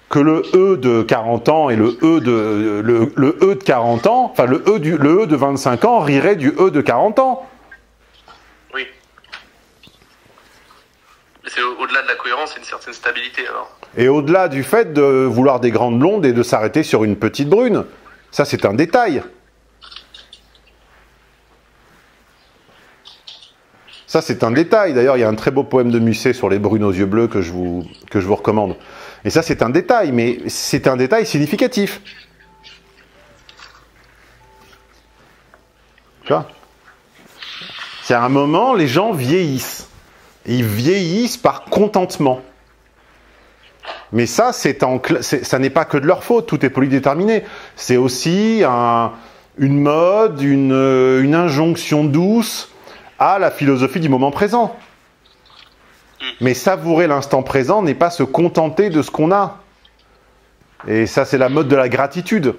que le E de 40 ans et le E de 40 ans, enfin le E de 25 ans rirait du E de 40 ans. Oui. Mais c'est au-delà de la cohérence, c'est une certaine stabilité alors. Et au-delà du fait de vouloir des grandes blondes et de s'arrêter sur une petite brune. Ça, c'est un détail. Ça, c'est un détail. D'ailleurs, il y a un très beau poème de Musset sur les brunes aux yeux bleus que je vous recommande. Et ça, c'est un détail, mais c'est un détail significatif. Tu vois ? C'est à un moment, les gens vieillissent. Et ils vieillissent par contentement. Mais ça, ça n'est pas que de leur faute, tout est polydéterminé. C'est aussi une mode, une injonction douce à la philosophie du moment présent. Mais savourer l'instant présent n'est pas se contenter de ce qu'on a. Et ça, c'est la mode de la gratitude.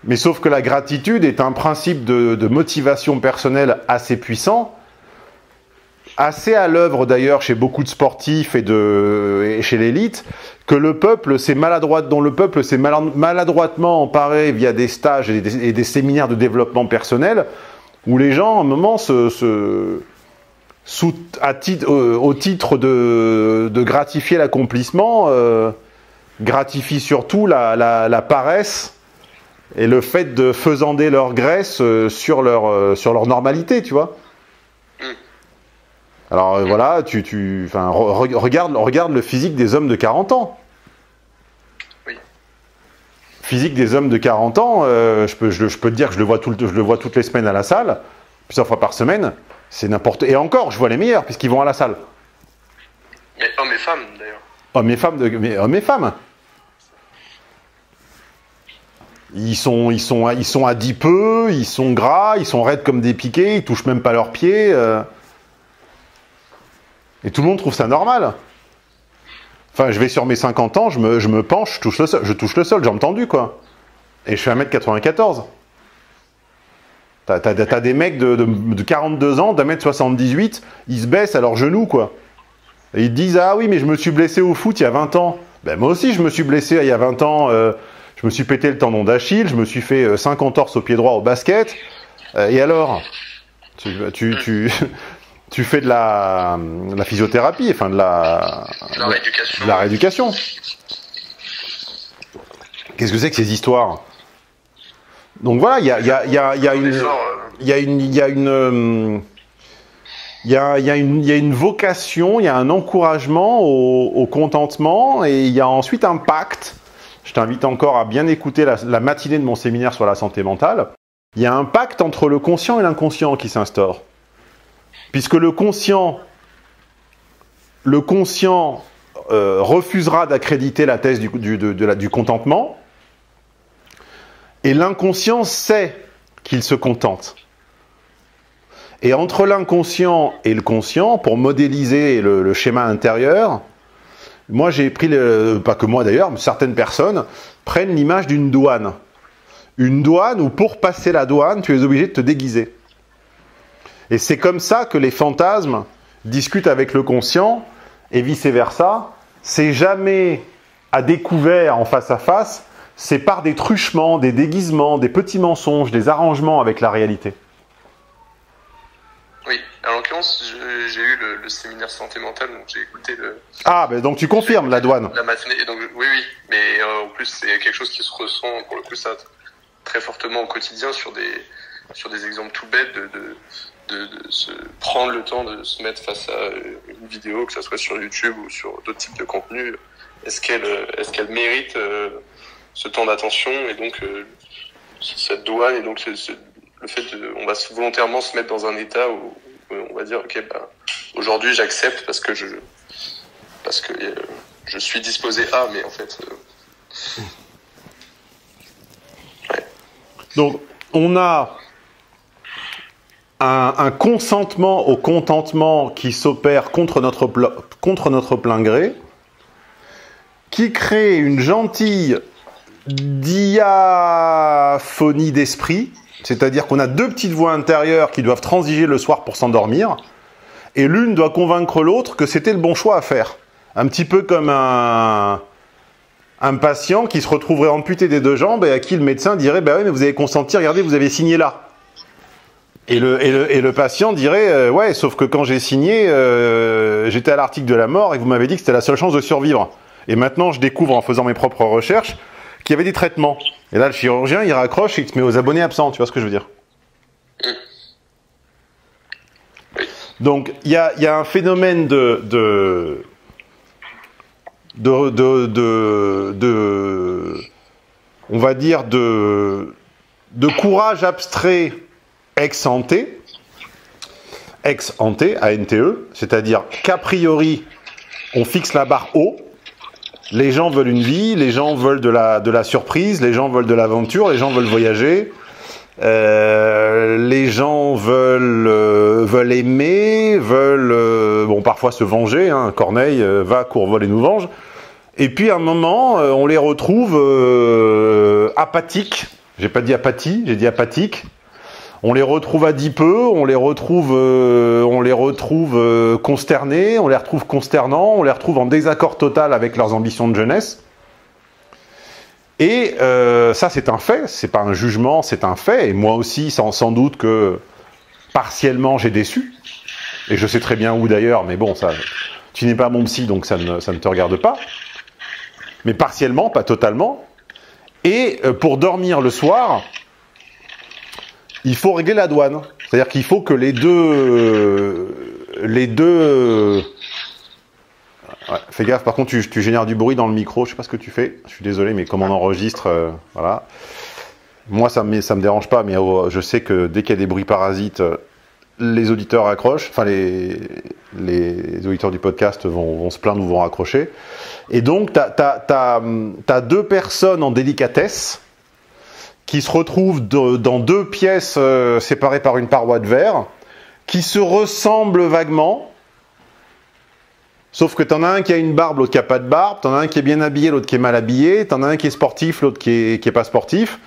Mais sauf que la gratitude est un principe de motivation personnelle assez puissant, assez à l'œuvre d'ailleurs chez beaucoup de sportifs et chez l'élite, que le peuple s'est maladroitement emparé via des stages et des séminaires de développement personnel, où les gens, à un moment, au titre de gratifier l'accomplissement, gratifient surtout la paresse et le fait de faisander leur graisse sur leur normalité, tu vois. Alors voilà, regarde le physique des hommes de 40 ans. Oui. Physique des hommes de 40 ans, je peux te dire que je le vois toutes les semaines à la salle, plusieurs fois par semaine, c'est n'importe... Et encore, je vois les meilleurs, puisqu'ils vont à la salle. Mais hommes et femmes, d'ailleurs. Hommes et femmes. Ils sont adipeux, ils sont gras, ils sont raides comme des piquets, ils touchent même pas leurs pieds. Et tout le monde trouve ça normal. Enfin, je vais sur mes 50 ans, je me penche, je touche le sol, j'ai entendu, quoi. Et je fais 1m94. T'as des mecs de 42 ans, d'1m78, ils se baissent à leurs genoux, quoi. Et ils te disent, ah oui, mais je me suis blessé au foot il y a 20 ans. Ben moi aussi, je me suis blessé il y a 20 ans. Je me suis pété le tendon d'Achille, je me suis fait 5 entorses au pied droit au basket. Et alors tu fais de la physiothérapie, enfin de la rééducation. Qu'est-ce que c'est que ces histoires? Donc voilà, il y a une vocation, il y a un encouragement au contentement, et il y a ensuite un pacte. Je t'invite encore à bien écouter la matinée de mon séminaire sur la santé mentale. Il y a un pacte entre le conscient et l'inconscient qui s'instaure. Puisque le conscient refusera d'accréditer la thèse du contentement, et l'inconscient sait qu'il se contente. Et entre l'inconscient et le conscient, pour modéliser le schéma intérieur, moi j'ai pris, pas que moi d'ailleurs, mais certaines personnes prennent l'image d'une douane. Une douane où pour passer la douane, tu es obligé de te déguiser. Et c'est comme ça que les fantasmes discutent avec le conscient, et vice-versa. C'est jamais à découvert en face à face, c'est par des truchements, des déguisements, des petits mensonges, des arrangements avec la réalité. Oui, alors l'occurrence, j'ai eu le séminaire santé mentale, donc j'ai écouté Ah, ben donc tu confirmes la douane. La matinée, et donc oui, mais en plus c'est quelque chose qui se ressent pour le coup ça très fortement au quotidien sur des exemples tout bêtes de se prendre le temps de se mettre face à une vidéo, que ça soit sur YouTube ou sur d'autres types de contenus. Est-ce qu'elle mérite ce temps d'attention, et donc cette douane, et donc le fait on va volontairement se mettre dans un état où on va dire ok, aujourd'hui j'accepte parce que je suis disposé à, mais en fait ouais. Donc on a un consentement au contentement qui s'opère contre notre plein gré, qui crée une gentille diaphonie d'esprit, c'est-à-dire qu'on a deux petites voix intérieures qui doivent transiger le soir pour s'endormir, et l'une doit convaincre l'autre que c'était le bon choix à faire. Un petit peu comme un patient qui se retrouverait amputé des deux jambes et à qui le médecin dirait « bah oui, mais vous avez consenti, regardez, vous avez signé là ». Et le patient dirait ouais, sauf que quand j'ai signé, j'étais à l'article de la mort et vous m'avez dit que c'était la seule chance de survivre. Et maintenant, je découvre en faisant mes propres recherches qu'il y avait des traitements. Et là, le chirurgien, il raccroche et il te met aux abonnés absents. Tu vois ce que je veux dire? Donc, il y a un phénomène on va dire de courage abstrait ex ante, A-N-T-E, c'est-à-dire qu'a priori, on fixe la barre haut. Les gens veulent une vie, les gens veulent de la surprise, les gens veulent de l'aventure, les gens veulent voyager, les gens veulent aimer, veulent bon parfois se venger. Hein, Corneille, va, cours, vole et nous venge. Et puis à un moment, on les retrouve apathiques. J'ai pas dit apathie, j'ai dit apathiques. On les retrouve adipeux, on les retrouve consternés, on les retrouve consternants, on les retrouve en désaccord total avec leurs ambitions de jeunesse. Et ça, c'est un fait, c'est pas un jugement, c'est un fait. Et moi aussi, sans doute que partiellement, j'ai déçu. Et je sais très bien où d'ailleurs, mais bon, ça, tu n'es pas mon psy, donc ça ne te regarde pas. Mais partiellement, pas totalement. Et pour dormir le soir, il faut régler la douane. C'est-à-dire qu'il faut que les deux... Ouais, fais gaffe, par contre, tu génères du bruit dans le micro. Je sais pas ce que tu fais. Je suis désolé, mais comme on enregistre, voilà. Moi, ça me dérange pas, mais je sais que dès qu'il y a des bruits parasites, les auditeurs accrochent. Enfin, les auditeurs du podcast vont se plaindre ou vont raccrocher. Et donc, t'as deux personnes en délicatesse qui se retrouvent dans deux pièces séparées par une paroi de verre, qui se ressemblent vaguement, sauf que t'en as un qui a une barbe, l'autre qui a pas de barbe, t'en as un qui est bien habillé, l'autre qui est mal habillé, t'en as un qui est sportif, l'autre qui est pas sportif,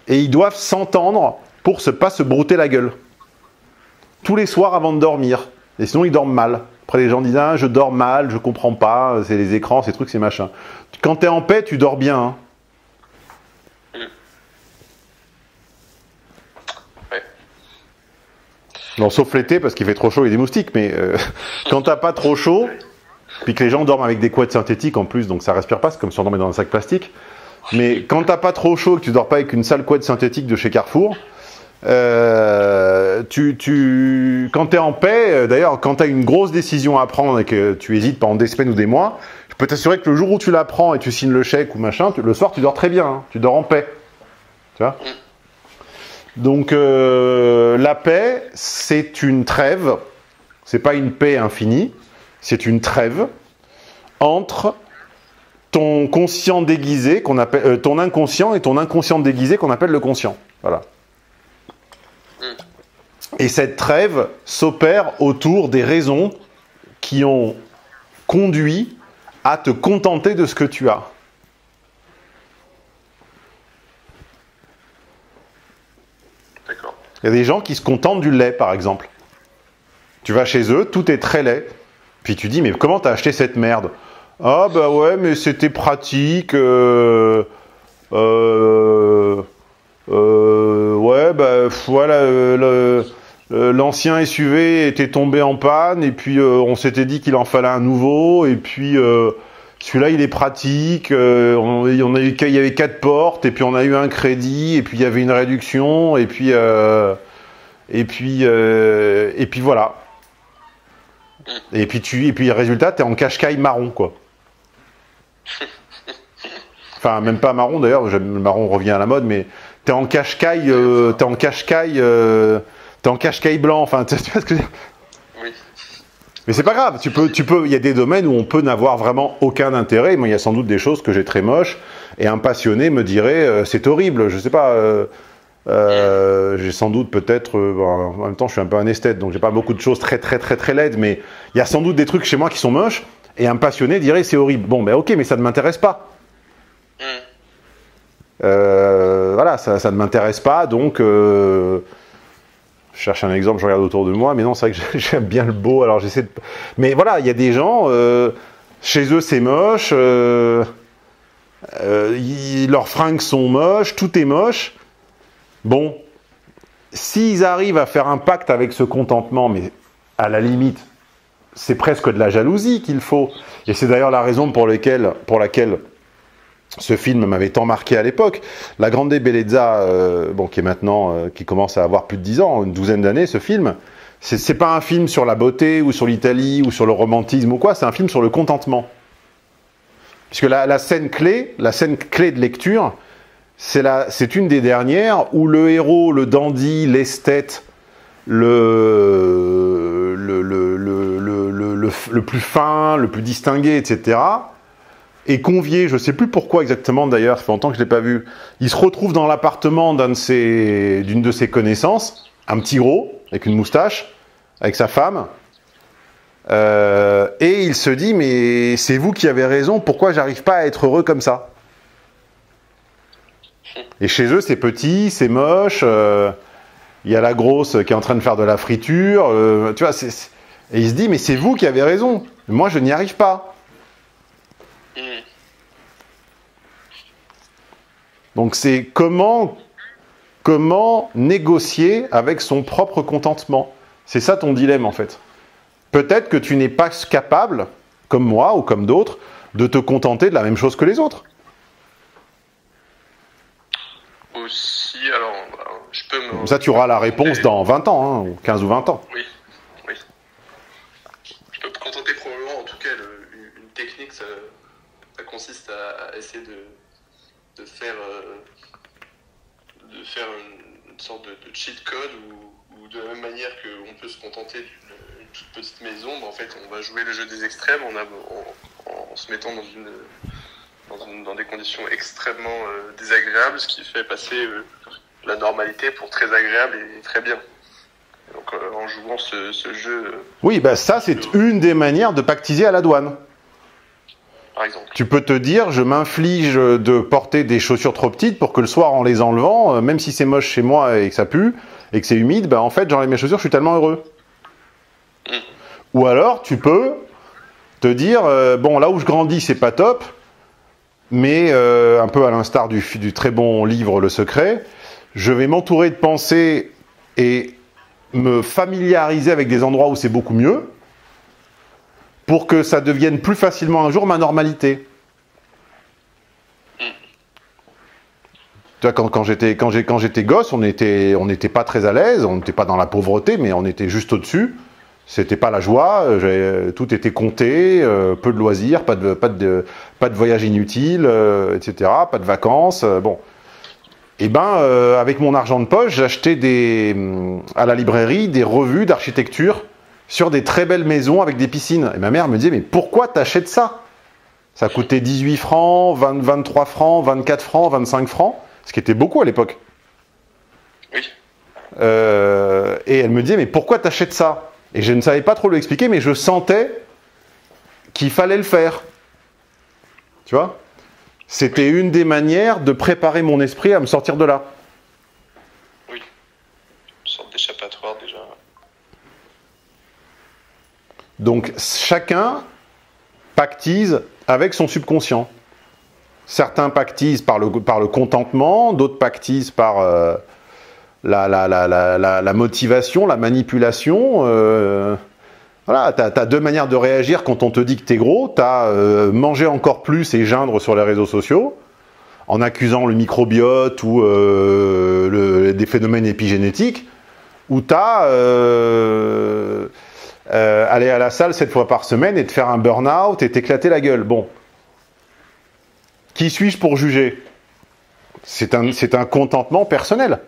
et ils doivent s'entendre pour pas se brouter la gueule. Tous les soirs avant de dormir. Et sinon, ils dorment mal. Après, les gens disent « Ah, je dors mal, je comprends pas, c'est les écrans, ces trucs, c'est machin. » Quand t'es en paix, tu dors bien, hein. Non, sauf l'été, parce qu'il fait trop chaud, il y a des moustiques, mais quand t'as pas trop chaud, puis que les gens dorment avec des couettes synthétiques en plus, donc ça respire pas, c'est comme si on dormait dans un sac plastique, mais quand t'as pas trop chaud, que tu dors pas avec une sale couette synthétique de chez Carrefour, quand t'es en paix, d'ailleurs, quand t'as une grosse décision à prendre et que tu hésites pendant des semaines ou des mois, je peux t'assurer que le jour où tu la prends et tu signes le chèque ou machin, le soir tu dors très bien, hein, tu dors en paix, tu vois. Donc la paix, c'est une trêve, c'est pas une paix infinie, c'est une trêve entre ton conscient déguisé qu'on appelle ton inconscient et ton inconscient déguisé qu'on appelle le conscient. Voilà. Et cette trêve s'opère autour des raisons qui ont conduit à te contenter de ce que tu as. Il y a des gens qui se contentent du lait, par exemple. Tu vas chez eux, tout est très laid. Puis tu dis, mais comment t'as acheté cette merde? Ah bah ouais, mais c'était pratique. Ouais, bah voilà, l'ancien SUV était tombé en panne, et puis on s'était dit qu'il en fallait un nouveau, et puis celui-là il est pratique, il y avait 4 portes, et puis on a eu un crédit, et puis il y avait une réduction, et puis voilà. Et puis résultat, t'es en Qashqai marron, quoi. Enfin, même pas marron d'ailleurs, le marron revient à la mode, mais t'es en Qashqai, t'es en Qashqai blanc, enfin, tu vois ce que je veux dire? Oui. Mais c'est pas grave, il y a des domaines où on peut n'avoir vraiment aucun intérêt. Moi, il y a sans doute des choses que j'ai très moches, et un passionné me dirait, c'est horrible, je sais pas, j'ai sans doute peut-être, bon, en même temps, je suis un peu un esthète, donc j'ai pas beaucoup de choses très laides, mais il y a sans doute des trucs chez moi qui sont moches, et un passionné dirait, c'est horrible. Bon, ben ok, mais ça ne m'intéresse pas. Voilà, ça ne m'intéresse pas, donc je cherche un exemple, je regarde autour de moi, mais non, c'est vrai que j'aime bien le beau, alors j'essaie de... Mais voilà, il y a des gens, chez eux c'est moche, leurs fringues sont moches, tout est moche. Bon, s'ils arrivent à faire un pacte avec ce contentement, mais à la limite, c'est presque de la jalousie qu'il faut. Et c'est d'ailleurs la raison pour laquelle ce film m'avait tant marqué à l'époque. La Grande Bellezza, bon, qui est maintenant, qui commence à avoir plus de 10 ans, une douzaine d'années, ce film, c'est pas un film sur la beauté, ou sur l'Italie, ou sur le romantisme, ou quoi, c'est un film sur le contentement. Puisque la scène clé de lecture, c'est une des dernières où le héros, le dandy, l'esthète, le plus fin, le plus distingué, etc., est convié, je ne sais plus pourquoi exactement d'ailleurs, ça fait longtemps que je ne l'ai pas vu, il se retrouve dans l'appartement d'une de ses connaissances, un petit gros, avec une moustache, avec sa femme, et il se dit, mais c'est vous qui avez raison, pourquoi j'arrive pas à être heureux comme ça? Et chez eux, c'est petit, c'est moche, il y a la grosse qui est en train de faire de la friture, tu vois, et il se dit, mais c'est vous qui avez raison, moi je n'y arrive pas. Donc c'est comment négocier avec son propre contentement. C'est ça ton dilemme en fait. Peut-être que tu n'es pas capable, comme moi ou comme d'autres, de te contenter de la même chose que les autres. Aussi, alors, je peux me... Comme ça tu auras la réponse dans 20 ans, hein, ou 15 ou 20 ans. Oui. Je peux me contenter probablement, en tout cas, une technique, ça consiste à essayer de faire une sorte de cheat code ou de la même manière qu'on peut se contenter d'une toute petite maison, en fait on va jouer le jeu des extrêmes en se mettant dans des conditions extrêmement désagréables, ce qui fait passer la normalité pour très agréable et très bien. Et donc en jouant ce jeu... Oui, bah ça c'est une des manières de pactiser à la douane. Par exemple. Tu peux te dire, je m'inflige de porter des chaussures trop petites pour que le soir, en les enlevant, même si c'est moche chez moi et que ça pue, et que c'est humide, bah en fait, j'enlève mes chaussures, je suis tellement heureux. Ou alors, tu peux te dire, bon, là où je grandis, c'est pas top, mais un peu à l'instar du très bon livre Le Secret, je vais m'entourer de pensées et me familiariser avec des endroits où c'est beaucoup mieux, pour que ça devienne plus facilement un jour ma normalité. Tu vois, quand j'étais gosse, on n'était pas très à l'aise, on n'était pas dans la pauvreté, mais on était juste au-dessus. C'était pas la joie, tout était compté, peu de loisirs, pas de voyages inutiles, etc., pas de vacances, bon. Et ben, avec mon argent de poche, j'achetais à la librairie des revues d'architecture sur des très belles maisons avec des piscines. Et ma mère me disait, mais pourquoi t'achètes ça? Ça coûtait 18 francs, 23 francs, 24 francs, 25 francs, ce qui était beaucoup à l'époque. Oui. Et elle me disait, mais pourquoi t'achètes ça? Et je ne savais pas trop lui expliquer, mais je sentais qu'il fallait le faire. Tu vois? C'était une des manières de préparer mon esprit à me sortir de là. Oui. Une sorte d'échappatoire déjà. Donc chacun pactise avec son subconscient. Certains pactisent par le contentement, d'autres pactisent par la motivation, la manipulation. Voilà, t'as deux manières de réagir quand on te dit que t'es gros. T'as manger encore plus et geindre sur les réseaux sociaux, en accusant le microbiote ou des phénomènes épigénétiques, ou t'as aller à la salle 7 fois par semaine et te faire un burn-out et t'éclater la gueule. Bon. Qui suis-je pour juger? C'est un contentement personnel.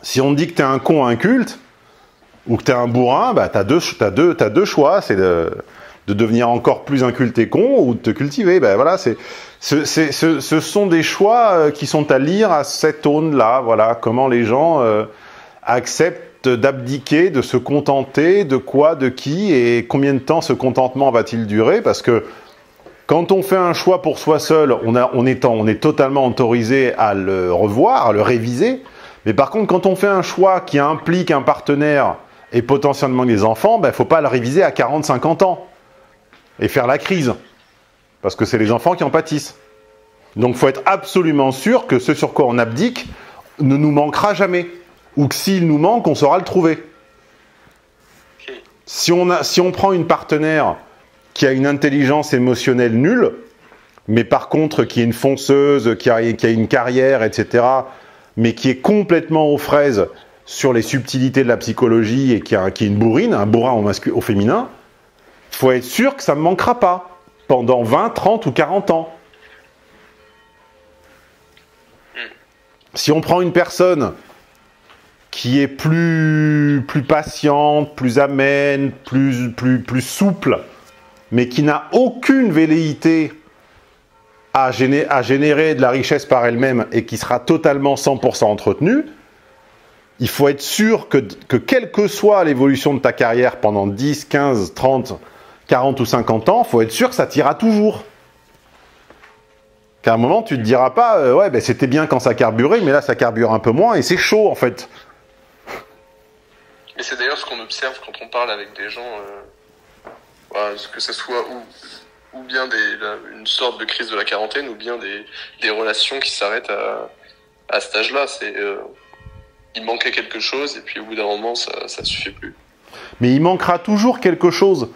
Si on te dit que t'es un con inculte, ou que t'es un bourrin, bah t'as deux choix, c'est de devenir encore plus inculte et con, ou de te cultiver. Ben voilà, ce sont des choix qui sont à lire à cette aune-là. Voilà, comment les gens acceptent d'abdiquer, de se contenter, de quoi, de qui, et combien de temps ce contentement va-t-il durer? Parce que quand on fait un choix pour soi seul, on est totalement autorisé à le revoir, à le réviser. Mais par contre, quand on fait un choix qui implique un partenaire et potentiellement des enfants, ben, faut pas le réviser à 40-50 ans et faire la crise. Parce que c'est les enfants qui en pâtissent. Donc, faut être absolument sûr que ce sur quoi on abdique ne nous manquera jamais. Ou que s'il nous manque, on saura le trouver. Si on prend une partenaire qui a une intelligence émotionnelle nulle, mais par contre qui est une fonceuse, qui a une carrière, etc., mais qui est complètement aux fraises sur les subtilités de la psychologie et qui est une bourrine, un bourrin au féminin, il faut être sûr que ça ne manquera pas pendant 20, 30 ou 40 ans. Si on prend une personne qui est plus patiente, plus amène, plus souple, mais qui n'a aucune velléité à générer de la richesse par elle-même et qui sera totalement 100% entretenue, il faut être sûr que quelle que soit l'évolution de ta carrière pendant 10, 15, 30, 40 ou 50 ans, il faut être sûr que ça t'ira toujours. Qu'à un moment, tu ne te diras pas ouais, ben, c'était bien quand ça carburait, mais là, ça carbure un peu moins et c'est chaud, en fait. Et c'est d'ailleurs ce qu'on observe quand on parle avec des gens, voilà, que ce soit ou bien une sorte de crise de la quarantaine, ou bien des relations qui s'arrêtent à cet âge-là. Il manquait quelque chose, et puis au bout d'un moment, ça suffit plus. Mais il manquera toujours quelque chose.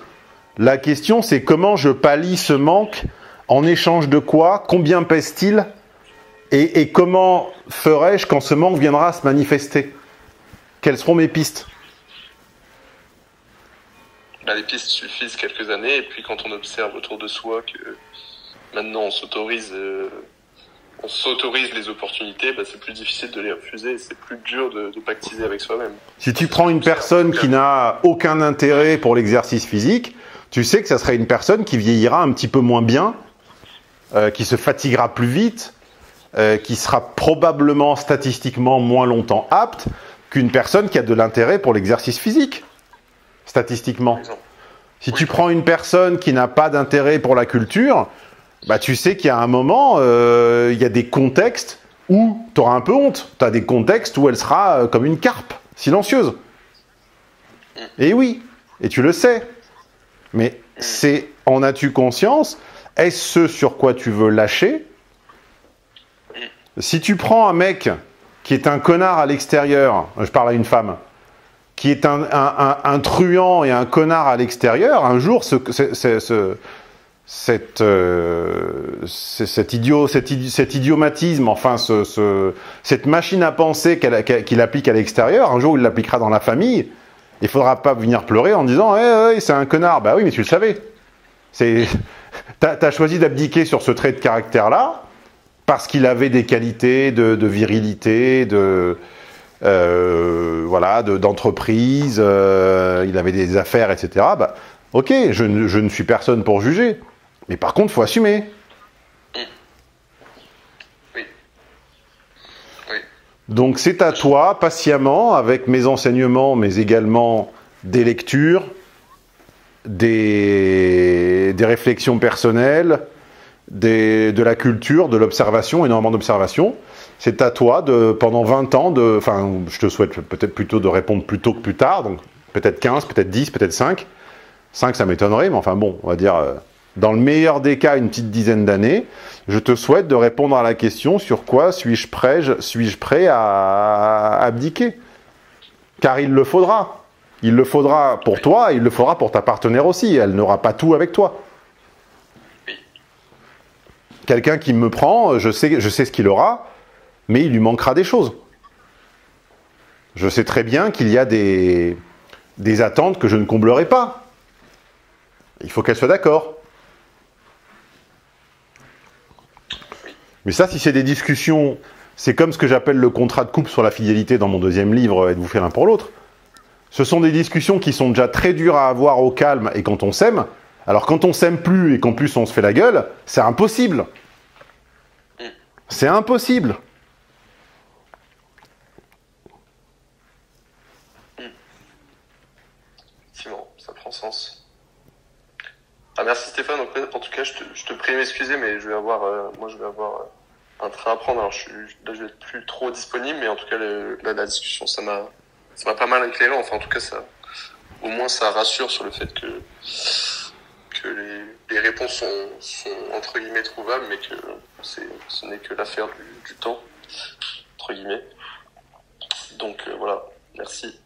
La question, c'est comment je pallie ce manque, en échange de quoi, combien pèse-t-il, et comment ferai-je quand ce manque viendra se manifester? Quelles seront mes pistes? Les pistes suffisent quelques années, et puis quand on observe autour de soi que maintenant on s'autorise les opportunités, c'est plus difficile de les refuser, c'est plus dur de pactiser avec soi-même. Si tu prends une personne qui n'a aucun intérêt pour l'exercice physique, tu sais que ça serait une personne qui vieillira un petit peu moins bien, qui se fatiguera plus vite, qui sera probablement statistiquement moins longtemps apte qu'une personne qui a de l'intérêt pour l'exercice physique. Statistiquement. Si tu prends une personne qui n'a pas d'intérêt pour la culture, tu sais qu'il y a un moment, il y a des contextes où tu auras un peu honte. Tu as des contextes où elle sera comme une carpe, silencieuse. Et oui, et tu le sais. Mais en as-tu conscience? Est-ce ce sur quoi tu veux lâcher? Si tu prends un mec qui est un connard à l'extérieur, je parle à une femme, qui est un truand et un connard à l'extérieur, un jour, cet idiomatisme, enfin, cette machine à penser qu'il applique à l'extérieur, un jour, il l'appliquera dans la famille, il ne faudra pas venir pleurer en disant hey, c'est un connard. Bah oui, mais tu le savais. T'as choisi d'abdiquer sur ce trait de caractère-là, parce qu'il avait des qualités de virilité, d'entreprise, il avait des affaires, etc. Ok, je ne suis personne pour juger. Mais par contre, il faut assumer. Oui. Donc c'est à toi, patiemment, avec mes enseignements, mais également des lectures, des réflexions personnelles, de la culture, de l'observation, énormément d'observation. C'est à toi, pendant 20 ans, je te souhaite peut-être plutôt de répondre plus tôt que plus tard, donc peut-être 15, peut-être 10, peut-être 5. 5, ça m'étonnerait, mais enfin bon, on va dire dans le meilleur des cas, une petite dizaine d'années, je te souhaite de répondre à la question sur quoi suis-je prêt à abdiquer. Car il le faudra. Il le faudra pour toi, et il le faudra pour ta partenaire aussi. Elle n'aura pas tout avec toi. Quelqu'un qui me prend, je sais ce qu'il aura, mais il lui manquera des choses. Je sais très bien qu'il y a des attentes que je ne comblerai pas. Il faut qu'elle soit d'accord. Mais ça, si c'est des discussions, c'est comme ce que j'appelle le contrat de couple sur la fidélité dans mon deuxième livre, Êtes-vous fait l'un pour l'autre. Ce sont des discussions qui sont déjà très dures à avoir au calme et quand on s'aime. Alors quand on s'aime plus et qu'en plus on se fait la gueule, c'est impossible. C'est impossible. Effectivement, ça prend sens. Ah, merci Stéphane. En tout cas, je te prie de m'excuser, mais je vais avoir un train à prendre. Alors là, je vais être plus trop disponible, mais en tout cas, la discussion, ça m'a pas mal éclairé. Enfin, en tout cas, au moins, ça rassure sur le fait que les réponses sont entre guillemets trouvables, mais que ce n'est que l'affaire du temps, entre guillemets. Donc voilà, merci.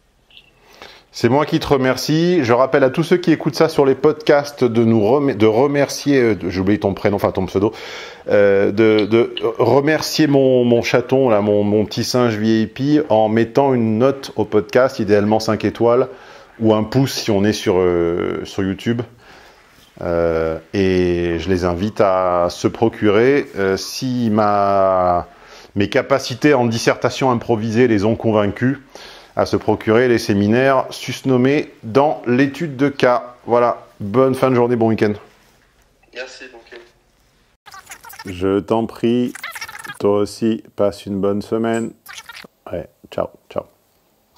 C'est moi qui te remercie. Je rappelle à tous ceux qui écoutent ça sur les podcasts de remercier, j'ai oublié ton prénom, enfin ton pseudo, de remercier mon chaton, là, mon petit singe VIP, en mettant une note au podcast, idéalement 5 étoiles, ou un pouce si on est sur YouTube. Et je les invite à se procurer, si mes capacités en dissertation improvisée les ont convaincus, à se procurer les séminaires susnommés dans l'étude de cas. Voilà, bonne fin de journée, bon week-end. Merci, bon week-end. Je t'en prie, toi aussi, passe une bonne semaine. Ouais, ciao, ciao.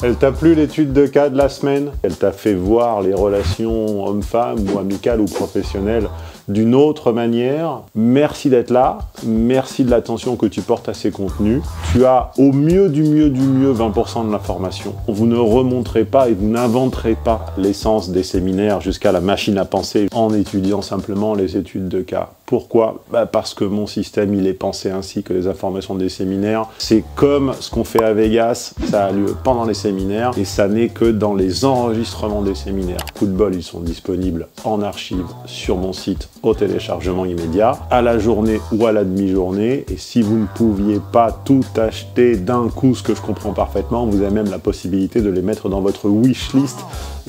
Elle t'a plu l'étude de cas de la semaine? Elle t'a fait voir les relations hommes-femmes ou amicales ou professionnelles d'une autre manière? Merci d'être là, merci de l'attention que tu portes à ces contenus. Tu as au mieux du mieux 20% de l'information. Vous ne remonterez pas et vous n'inventerez pas l'essence des séminaires jusqu'à la machine à penser en étudiant simplement les études de cas. Pourquoi? Parce que mon système, il est pensé ainsi que les informations des séminaires. C'est comme ce qu'on fait à Vegas, ça a lieu pendant les séminaires et ça n'est que dans les enregistrements des séminaires. Coup de bol, ils sont disponibles en archive sur mon site au téléchargement immédiat, à la journée ou à la demi-journée. Et si vous ne pouviez pas tout acheter d'un coup, ce que je comprends parfaitement, vous avez même la possibilité de les mettre dans votre wishlist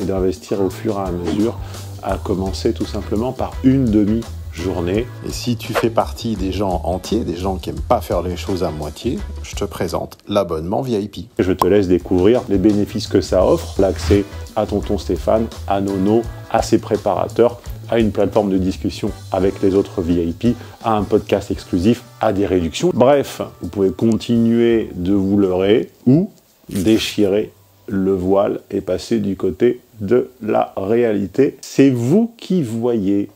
et d'investir au fur et à mesure, à commencer tout simplement par une demi-journée. Et si tu fais partie des gens entiers, des gens qui n'aiment pas faire les choses à moitié, je te présente l'abonnement VIP. Je te laisse découvrir les bénéfices que ça offre, l'accès à Tonton Stéphane, à Nono, à ses préparateurs, à une plateforme de discussion avec les autres VIP, à un podcast exclusif, à des réductions. Bref, vous pouvez continuer de vous leurrer ou déchirer le voile et passer du côté de la réalité. C'est vous qui voyez.